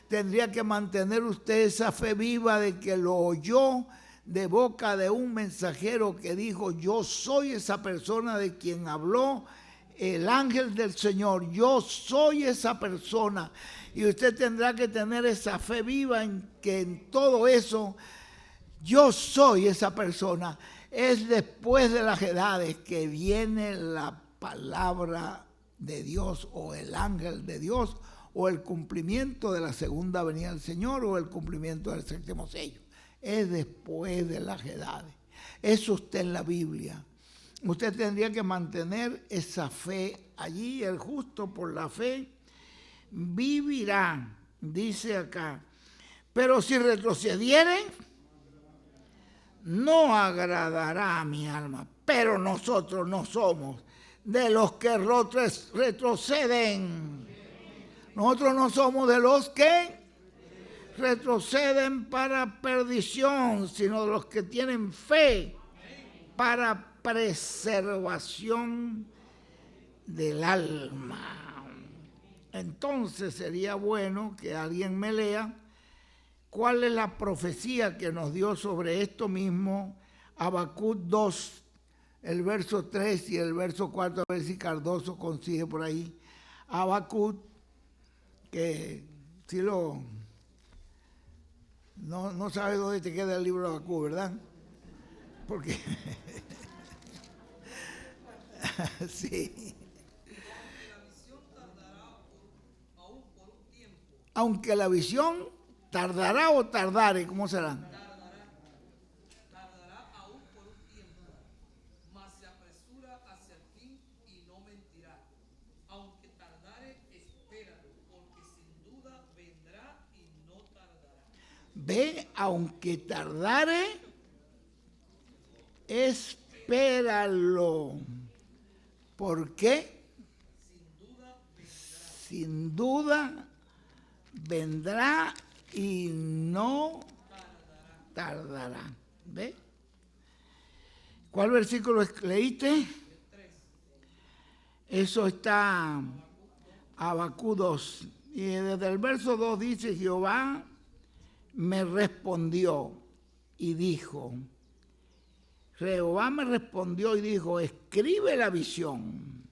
Tendría que mantener usted esa fe viva de que lo oyó de boca de un mensajero que dijo, yo soy esa persona de quien habló el ángel del Señor, yo soy esa persona. Y usted tendrá que tener esa fe viva en que en todo eso, yo soy esa persona. Es después de las edades que viene la palabra de Dios o el ángel de Dios o el cumplimiento de la segunda venida del Señor o el cumplimiento del 7º sello. Es después de las edades. Eso está en la Biblia. Usted tendría que mantener esa fe allí. El justo por la fe vivirá, dice acá. Pero si retrocedieren, no agradará a mi alma. Pero nosotros no somos de los que retroceden. Nosotros no somos de los que retroceden para perdición, sino de los que tienen fe para preservación del alma. Entonces sería bueno que alguien me lea ¿Cuál es la profecía que nos dio sobre esto mismo? Habacuc 2, el verso 3 y el verso 4, a ver si Cardoso consigue por ahí. Habacuc, que si lo... No sabe dónde te queda el libro de Habacuc, ¿verdad? Porque... sí. Aunque la visión tardará o tardare, ¿cómo será? Tardará aún por un tiempo, mas se apresura hacia el fin y no mentirá. Aunque tardare, espéralo, porque sin duda vendrá y no tardará. Ve, aunque tardare, espéralo. ¿Por qué? Sin duda vendrá y no tardará. ¿Ve? ¿Cuál versículo leíste? Eso está Habacuc 2. Y desde el verso 2 dice: Jehová me respondió y dijo, escribe la visión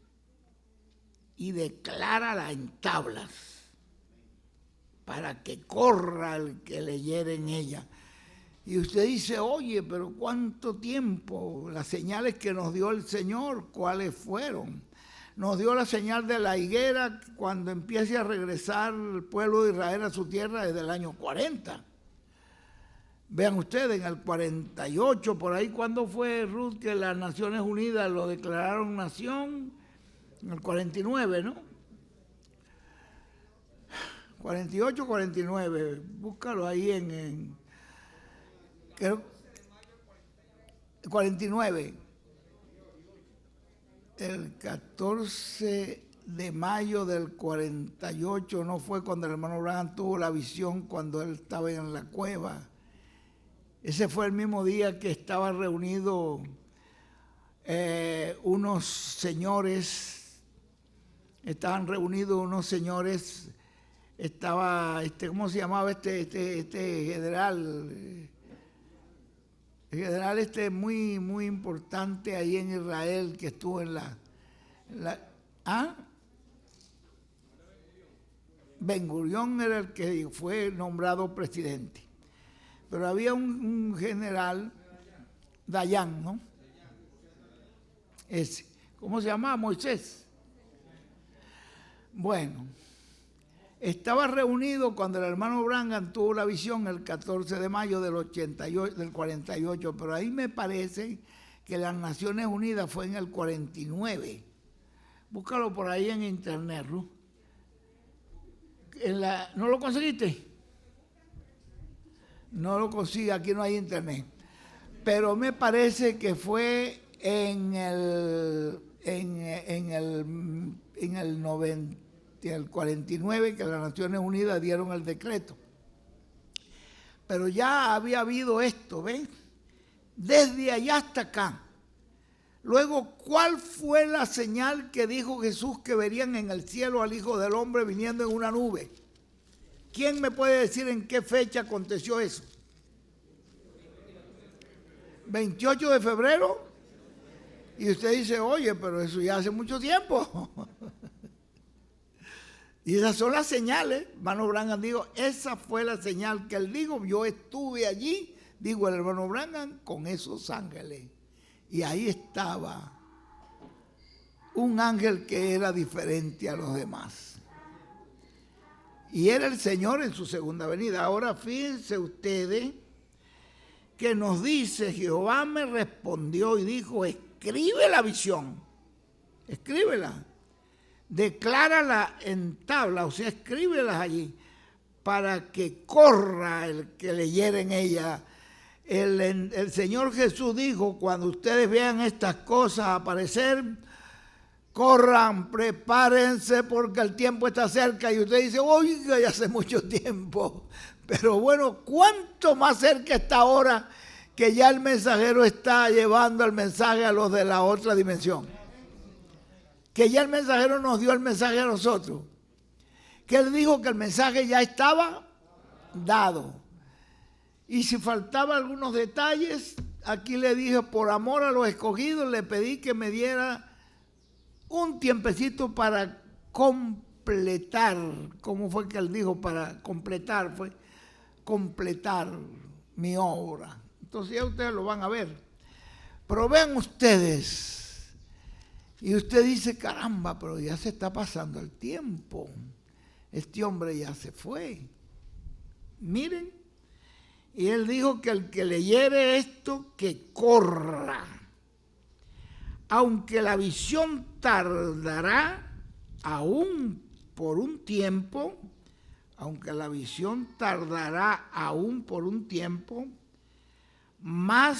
y declárala en tablas, para que corra el que leyere en ella. Y usted dice, oye, pero ¿cuánto tiempo? Las señales que nos dio el Señor, ¿cuáles fueron? Nos dio la señal de la higuera cuando empiece a regresar el pueblo de Israel a su tierra desde el año 40. Vean ustedes, en el 48, por ahí, ¿cuándo fue, Ruth, que las Naciones Unidas lo declararon nación? En el 49, ¿no? 48, 49, búscalo ahí en 49. El 14 de mayo del 48 no fue cuando el hermano Branham tuvo la visión cuando él estaba en la cueva. Ese fue el mismo día que estaban reunidos unos señores, estaba, ¿cómo se llamaba este general? El general muy, muy importante ahí en Israel que estuvo en Ben Gurión era el que fue nombrado presidente. Pero había un general, Dayan, ¿no? ¿Cómo se llamaba? Moisés. Bueno, estaba reunido cuando el hermano Branham tuvo la visión el 14 de mayo del 48, pero ahí me parece que las Naciones Unidas fue en el 49. Búscalo por ahí en internet, Ruth. ¿No lo conseguiste? No lo consigo, aquí no hay internet. Pero me parece que fue en el 49 que las Naciones Unidas dieron el decreto. Pero ya había habido esto, ¿ven? Desde allá hasta acá. Luego, ¿cuál fue la señal que dijo Jesús que verían en el cielo al Hijo del Hombre viniendo en una nube? ¿Quién me puede decir en qué fecha aconteció eso? 28 de febrero. Y usted dice, oye, pero eso ya hace mucho tiempo. Y esas son las señales. Hermano Branham dijo, esa fue la señal que él dijo. Yo estuve allí, digo el hermano Branham, con esos ángeles. Y ahí estaba un ángel que era diferente a los demás. Y era el Señor en su segunda venida. Ahora fíjense ustedes que nos dice, Jehová me respondió y dijo, escribe la visión, escríbela, declárala en tabla, o sea, escríbelas allí, para que corra el que leyera en ella. El Señor Jesús dijo, cuando ustedes vean estas cosas aparecer, corran, prepárense porque el tiempo está cerca. Y usted dice, oiga, ya hace mucho tiempo. Pero bueno, ¿cuánto más cerca está ahora que ya el mensajero está llevando el mensaje a los de la otra dimensión? Que ya el mensajero nos dio el mensaje a nosotros. Que él dijo que el mensaje ya estaba dado. Y si faltaban algunos detalles, aquí le dije, por amor a los escogidos, le pedí que me diera un tiempecito para completar. ¿Cómo fue que él dijo? Para completar, fue completar mi obra. Entonces ya ustedes lo van a ver. Pero vean ustedes, y usted dice, caramba, pero ya se está pasando el tiempo. Este hombre ya se fue. Miren. Y él dijo que el que leyere esto, que corra. Aunque la visión tardará aún por un tiempo, más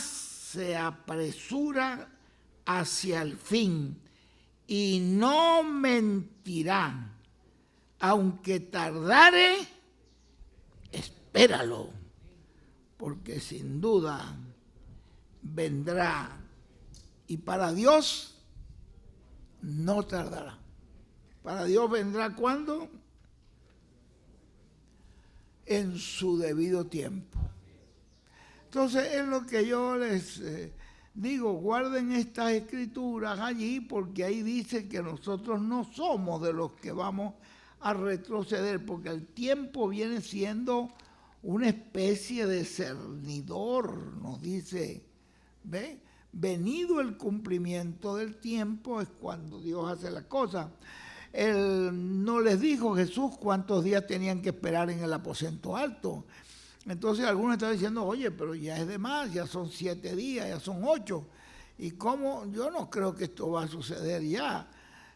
se apresura hacia el fin y no mentirá. Aunque tardare, espéralo, porque sin duda vendrá. Y para Dios no tardará. Para Dios vendrá ¿cuándo? En su debido tiempo. Entonces es lo que yo les digo, guarden estas escrituras allí, porque ahí dice que nosotros no somos de los que vamos a retroceder, porque el tiempo viene siendo una especie de cernidor, nos dice, ¿ve? Venido el cumplimiento del tiempo es cuando Dios hace las cosas. Él no les dijo Jesús cuántos días tenían que esperar en el aposento alto. Entonces algunos están diciendo, oye, pero ya es de más, ya son 7 días, ya son 8. ¿Y cómo? Yo no creo que esto va a suceder ya.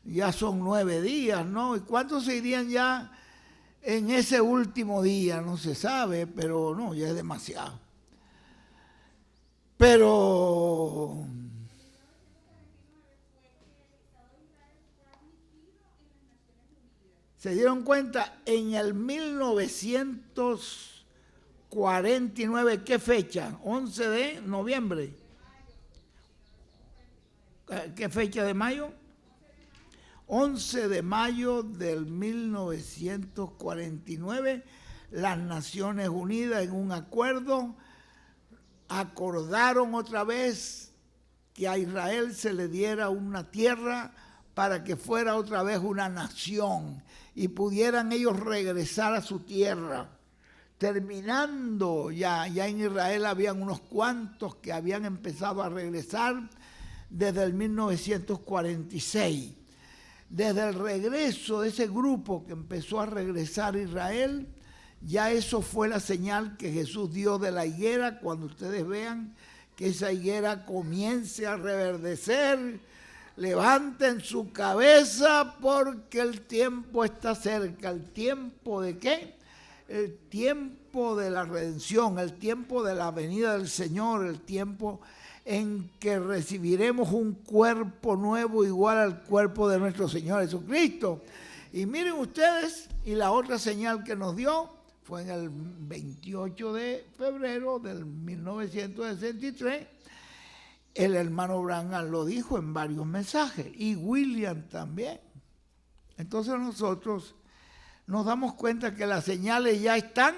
Ya son 9 días, ¿no? ¿Y cuántos se irían ya en ese último día? No se sabe, pero no, ya es demasiado. Pero se dieron cuenta en el 1949, ¿qué fecha? 11 de noviembre. ¿Qué fecha de mayo? 11 de mayo del 1949, las Naciones Unidas en un acuerdo acordaron otra vez que a Israel se le diera una tierra para que fuera otra vez una nación y pudieran ellos regresar a su tierra. Terminando ya en Israel habían unos cuantos que habían empezado a regresar desde el 1946. Desde el regreso de ese grupo que empezó a regresar a Israel, ya eso fue la señal que Jesús dio de la higuera. Cuando ustedes vean que esa higuera comience a reverdecer, levanten su cabeza porque el tiempo está cerca. ¿El tiempo de qué? El tiempo de la redención, el tiempo de la venida del Señor, el tiempo en que recibiremos un cuerpo nuevo igual al cuerpo de nuestro Señor Jesucristo. Y miren ustedes, y la otra señal que nos dio fue en el 28 de febrero del 1963. El hermano Branham lo dijo en varios mensajes, y William también. Entonces nosotros nos damos cuenta que las señales ya están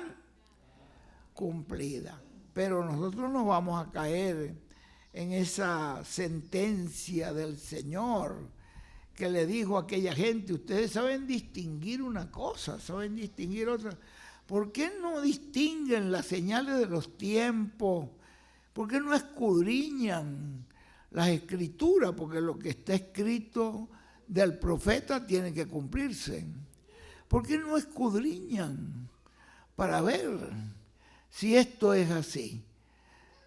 cumplidas, pero nosotros no vamos a caer en esa sentencia del Señor que le dijo a aquella gente, ustedes saben distinguir una cosa, saben distinguir otra. ¿Por qué no distinguen las señales de los tiempos? ¿Por qué no escudriñan las escrituras? Porque lo que está escrito del profeta tiene que cumplirse. ¿Por qué no escudriñan para ver si esto es así?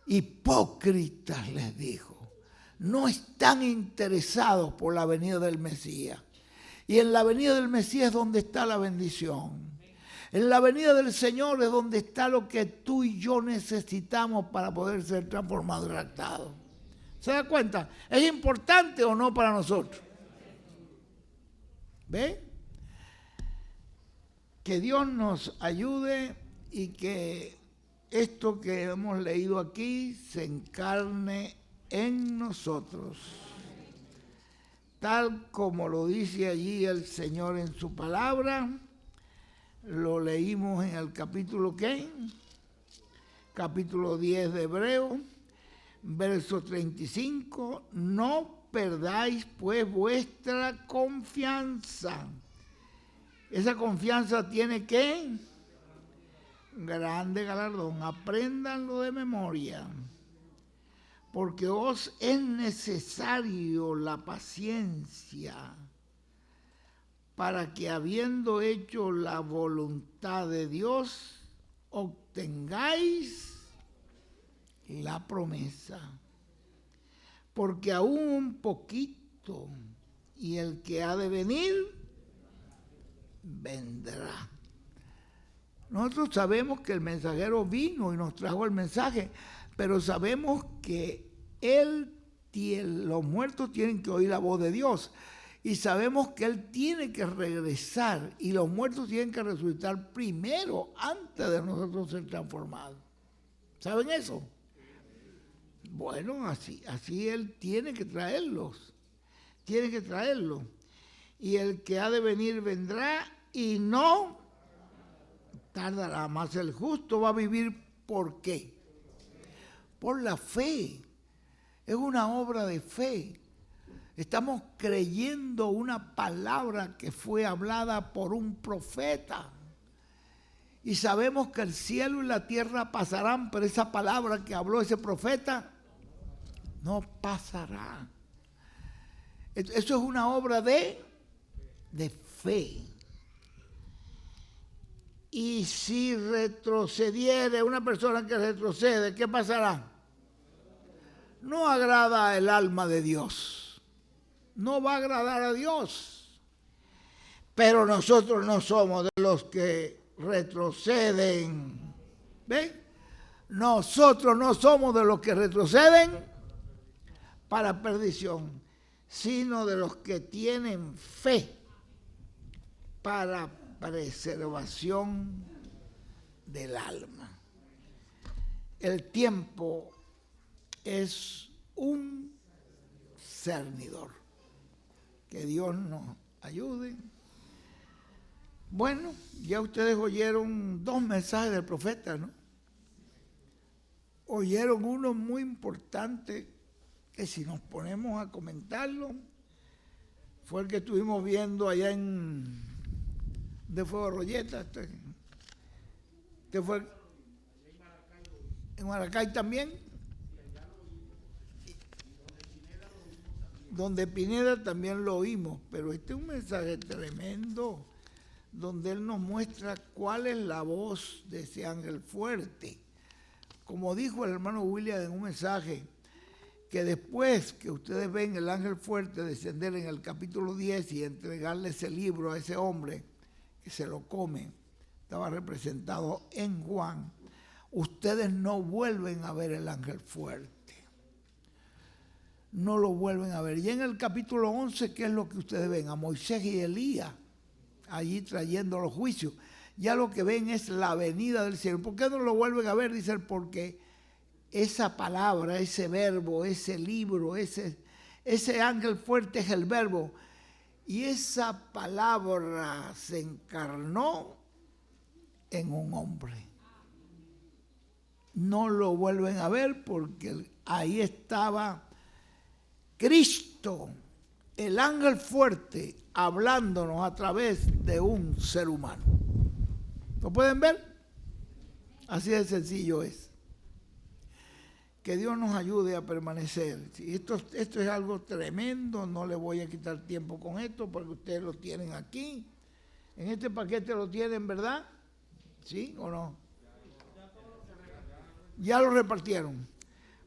Hipócritas, les dijo, no están interesados por la venida del Mesías. Y en la venida del Mesías es donde está la bendición. En la venida del Señor es donde está lo que tú y yo necesitamos para poder ser transformados y redactados. ¿Se da cuenta? ¿Es importante o no para nosotros? ¿Ve? Que Dios nos ayude y que esto que hemos leído aquí se encarne en nosotros, tal como lo dice allí el Señor en su palabra. Lo leímos en el capítulo ¿qué? capítulo 10 de Hebreos, verso 35, no perdáis pues vuestra confianza. Esa confianza tiene que grande galardón, apréndanlo de memoria, porque os es necesario la paciencia para que habiendo hecho la voluntad de Dios, obtengáis la promesa. Porque aún un poquito, y el que ha de venir, vendrá. Nosotros sabemos que el mensajero vino y nos trajo el mensaje, pero sabemos que los muertos tienen que oír la voz de Dios. Y sabemos que Él tiene que regresar y los muertos tienen que resucitar primero antes de nosotros ser transformados. ¿Saben eso? Bueno, así Él tiene que traerlos. Tiene que traerlos. Y el que ha de venir vendrá y no tardará más. El justo va a vivir, ¿por qué? Por la fe. Es una obra de fe. Estamos creyendo una palabra que fue hablada por un profeta. Y sabemos que el cielo y la tierra pasarán, pero esa palabra que habló ese profeta no pasará. Eso es una obra de fe. Y si retrocediere una persona que retrocede, ¿qué pasará? No agrada el alma de Dios. No va a agradar a Dios. Pero nosotros no somos de los que retroceden. ¿Ven? Nosotros no somos de los que retroceden para perdición, sino de los que tienen fe para preservación del alma. El tiempo es un cernidor. Que Dios nos ayude. Bueno, ya ustedes oyeron 2 mensajes del profeta, ¿no? Oyeron uno muy importante que si nos ponemos a comentarlo, fue el que estuvimos viendo allá de Fuego Rolleta. ¿Qué fue? En Maracay también. Donde Pineda también lo oímos, pero este es un mensaje tremendo, donde él nos muestra cuál es la voz de ese ángel fuerte. Como dijo el hermano William en un mensaje, que después que ustedes ven el ángel fuerte descender en el capítulo 10 y entregarle ese libro a ese hombre que se lo come, estaba representado en Juan, ustedes no vuelven a ver el ángel fuerte. No lo vuelven a ver. Y en el capítulo 11, ¿qué es lo que ustedes ven? A Moisés y Elías allí trayendo los juicios. Ya lo que ven es la venida del cielo. ¿Por qué no lo vuelven a ver? Dicen, porque esa palabra, ese verbo, ese libro, ese ángel fuerte es el verbo. Y esa palabra se encarnó en un hombre. No lo vuelven a ver porque ahí estaba Cristo, el ángel fuerte, hablándonos a través de un ser humano. ¿Lo pueden ver? Así de sencillo es. Que Dios nos ayude a permanecer. Esto es algo tremendo, no le voy a quitar tiempo con esto porque ustedes lo tienen aquí. En este paquete lo tienen, ¿verdad? ¿Sí o no? Ya lo repartieron.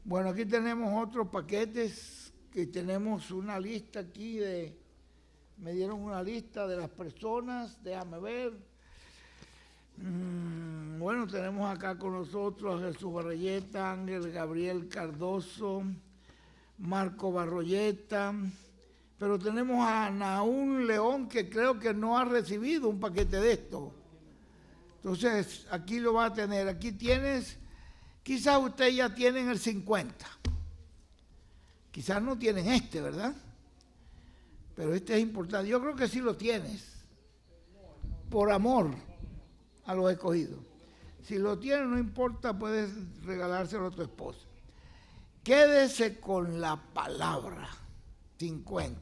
Bueno, aquí tenemos otros paquetes que tenemos una lista aquí me dieron una lista de las personas, déjame ver. Bueno, tenemos acá con nosotros a Jesús Barroyeta, Ángel Gabriel Cardoso, Marco Barroyeta, pero tenemos a Naún León que creo que no ha recibido un paquete de esto. Entonces, aquí lo va a tener, aquí tienes, quizás ustedes ya tienen el 50. Quizás no tienen este, ¿verdad? Pero este es importante. Yo creo que sí lo tienes. Por amor a los escogidos. Si lo tiene, no importa, puedes regalárselo a tu esposa. Quédese con la palabra, 50.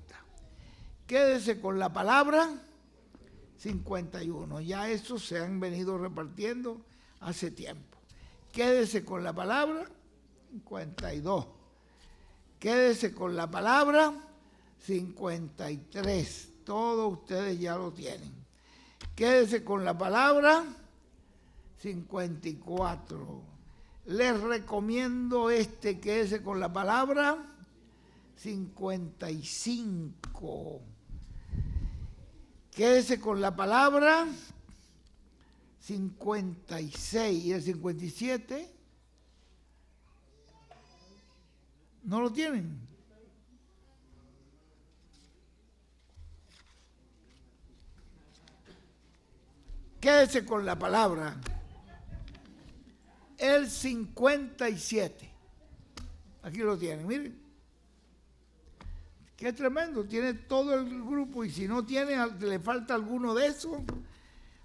Quédese con la palabra, 51. Ya esos se han venido repartiendo hace tiempo. Quédese con la palabra, 52. Quédese con la palabra, 53. Todos ustedes ya lo tienen. Quédese con la palabra, 54. Les recomiendo quédese con la palabra, 55. Quédese con la palabra, 56. ¿Y el 57? ¿No lo tienen? Quédese con la palabra. El 57. Aquí lo tienen, miren. Qué tremendo, tiene todo el grupo, y si no tiene, le falta alguno de esos,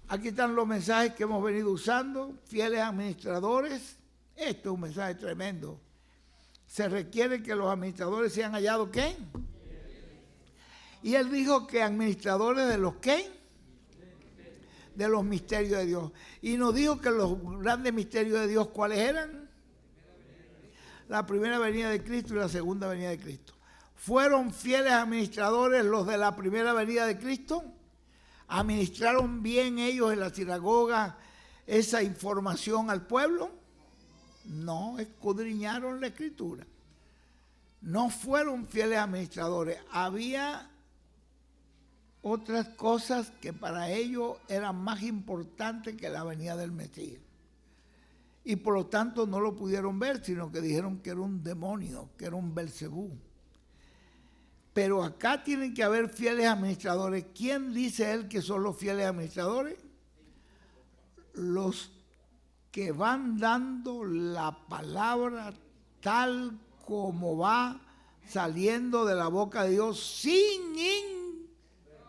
aquí están los mensajes que hemos venido usando, fieles administradores. Esto es un mensaje tremendo. Se requiere que los administradores sean hallados, ¿qué? Y él dijo que administradores de los ¿qué? De los misterios de Dios. Y nos dijo que los grandes misterios de Dios, ¿cuáles eran? La primera venida de Cristo y la segunda venida de Cristo. ¿Fueron fieles administradores los de la primera venida de Cristo? ¿Administraron bien ellos en la sinagoga esa información al pueblo? No, escudriñaron la Escritura. No fueron fieles administradores. Había otras cosas que para ellos eran más importantes que la venida del Mesías. Y por lo tanto no lo pudieron ver, sino que dijeron que era un demonio, que era un Belcebú. Pero acá tienen que haber fieles administradores. ¿Quién dice él que son los fieles administradores? Los que van dando la palabra tal como va saliendo de la boca de Dios sin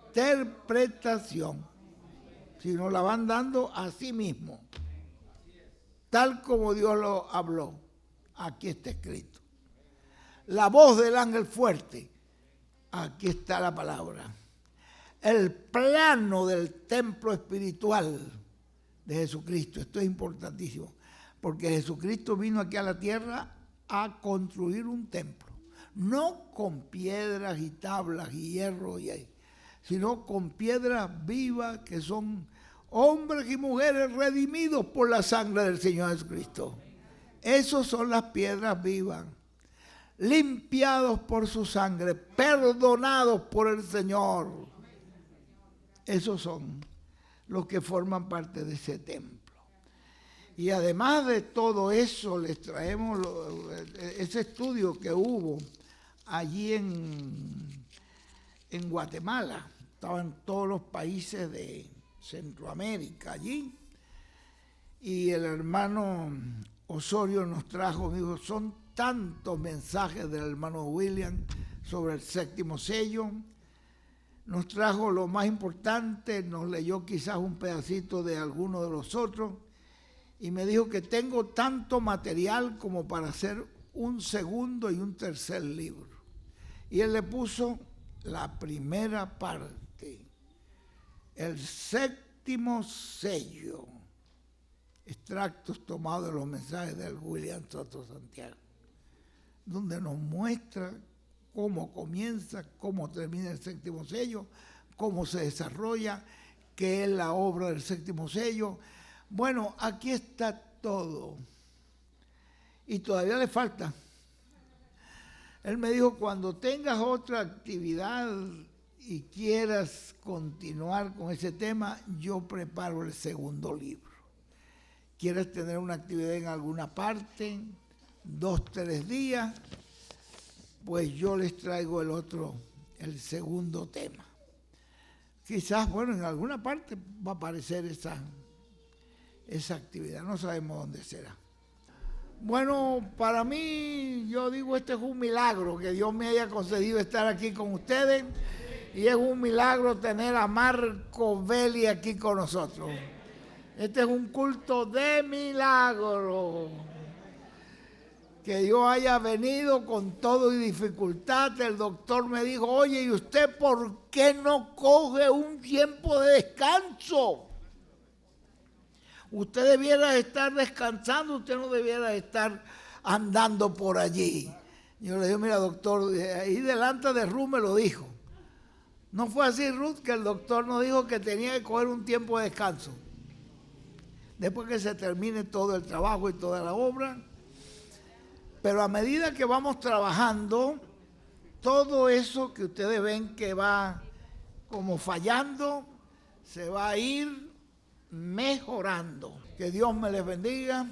interpretación, sino la van dando a sí mismo, tal como Dios lo habló. Aquí está escrito. La voz del ángel fuerte. Aquí está la palabra. El plano del templo espiritual de Jesucristo. Esto es importantísimo, porque Jesucristo vino aquí a la tierra a construir un templo. No con piedras y tablas y hierro, sino con piedras vivas que son hombres y mujeres redimidos por la sangre del Señor Jesucristo. Esas son las piedras vivas. Limpiados por su sangre, perdonados por el Señor. Esos son los que forman parte de ese templo. Y además de todo eso, les traemos ese estudio que hubo allí en Guatemala. Estaban todos los países de Centroamérica allí. Y el hermano Osorio nos trajo, dijo, son tantos mensajes del hermano William sobre el séptimo sello. Nos trajo lo más importante, nos leyó quizás un pedacito de alguno de los otros y me dijo que tengo tanto material como para hacer un segundo y un tercer libro. Y él le puso la primera parte, el séptimo sello, extractos tomados de los mensajes del William Soto Santiago, donde nos muestra cómo comienza, cómo termina el séptimo sello, cómo se desarrolla, qué es la obra del séptimo sello. Bueno, aquí está todo. Y todavía le falta. Él me dijo, cuando tengas otra actividad y quieras continuar con ese tema, yo preparo el segundo libro. ¿Quieres tener una actividad en alguna parte? 2, 3 días, pues yo les traigo el segundo tema. Quizás, bueno, en alguna parte va a aparecer esa actividad, no sabemos dónde será. Bueno, para mí, yo digo, este es un milagro que Dios me haya concedido estar aquí con ustedes, y es un milagro tener a Marco Belli aquí con nosotros. Este es un culto de milagro. Que yo haya venido con todo y dificultad, el doctor me dijo, oye, ¿y usted por qué no coge un tiempo de descanso? Usted debiera estar descansando, usted no debiera estar andando por allí. Yo le dije, mira doctor, ahí delante de Ruth me lo dijo. ¿No fue así, Ruth, que el doctor nos dijo que tenía que coger un tiempo de descanso? Después que se termine todo el trabajo y toda la obra. Pero a medida que vamos trabajando, todo eso que ustedes ven que va como fallando, se va a ir mejorando. Que Dios me les bendiga.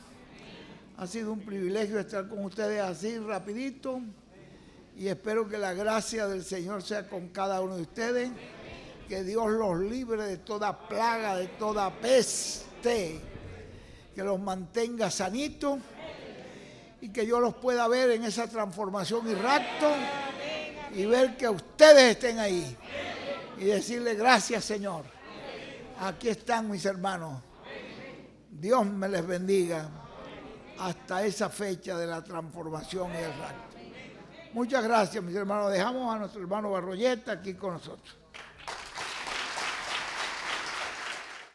Ha sido un privilegio estar con ustedes así rapidito. Y espero que la gracia del Señor sea con cada uno de ustedes. Que Dios los libre de toda plaga, de toda peste. Que los mantenga sanitos. Y que yo los pueda ver en esa transformación y rapto. Y ver que ustedes estén ahí. Y decirle gracias, Señor. Aquí están mis hermanos. Dios me les bendiga. Hasta esa fecha de la transformación y el rapto. Muchas gracias, mis hermanos. Dejamos a nuestro hermano Barroyeta aquí con nosotros.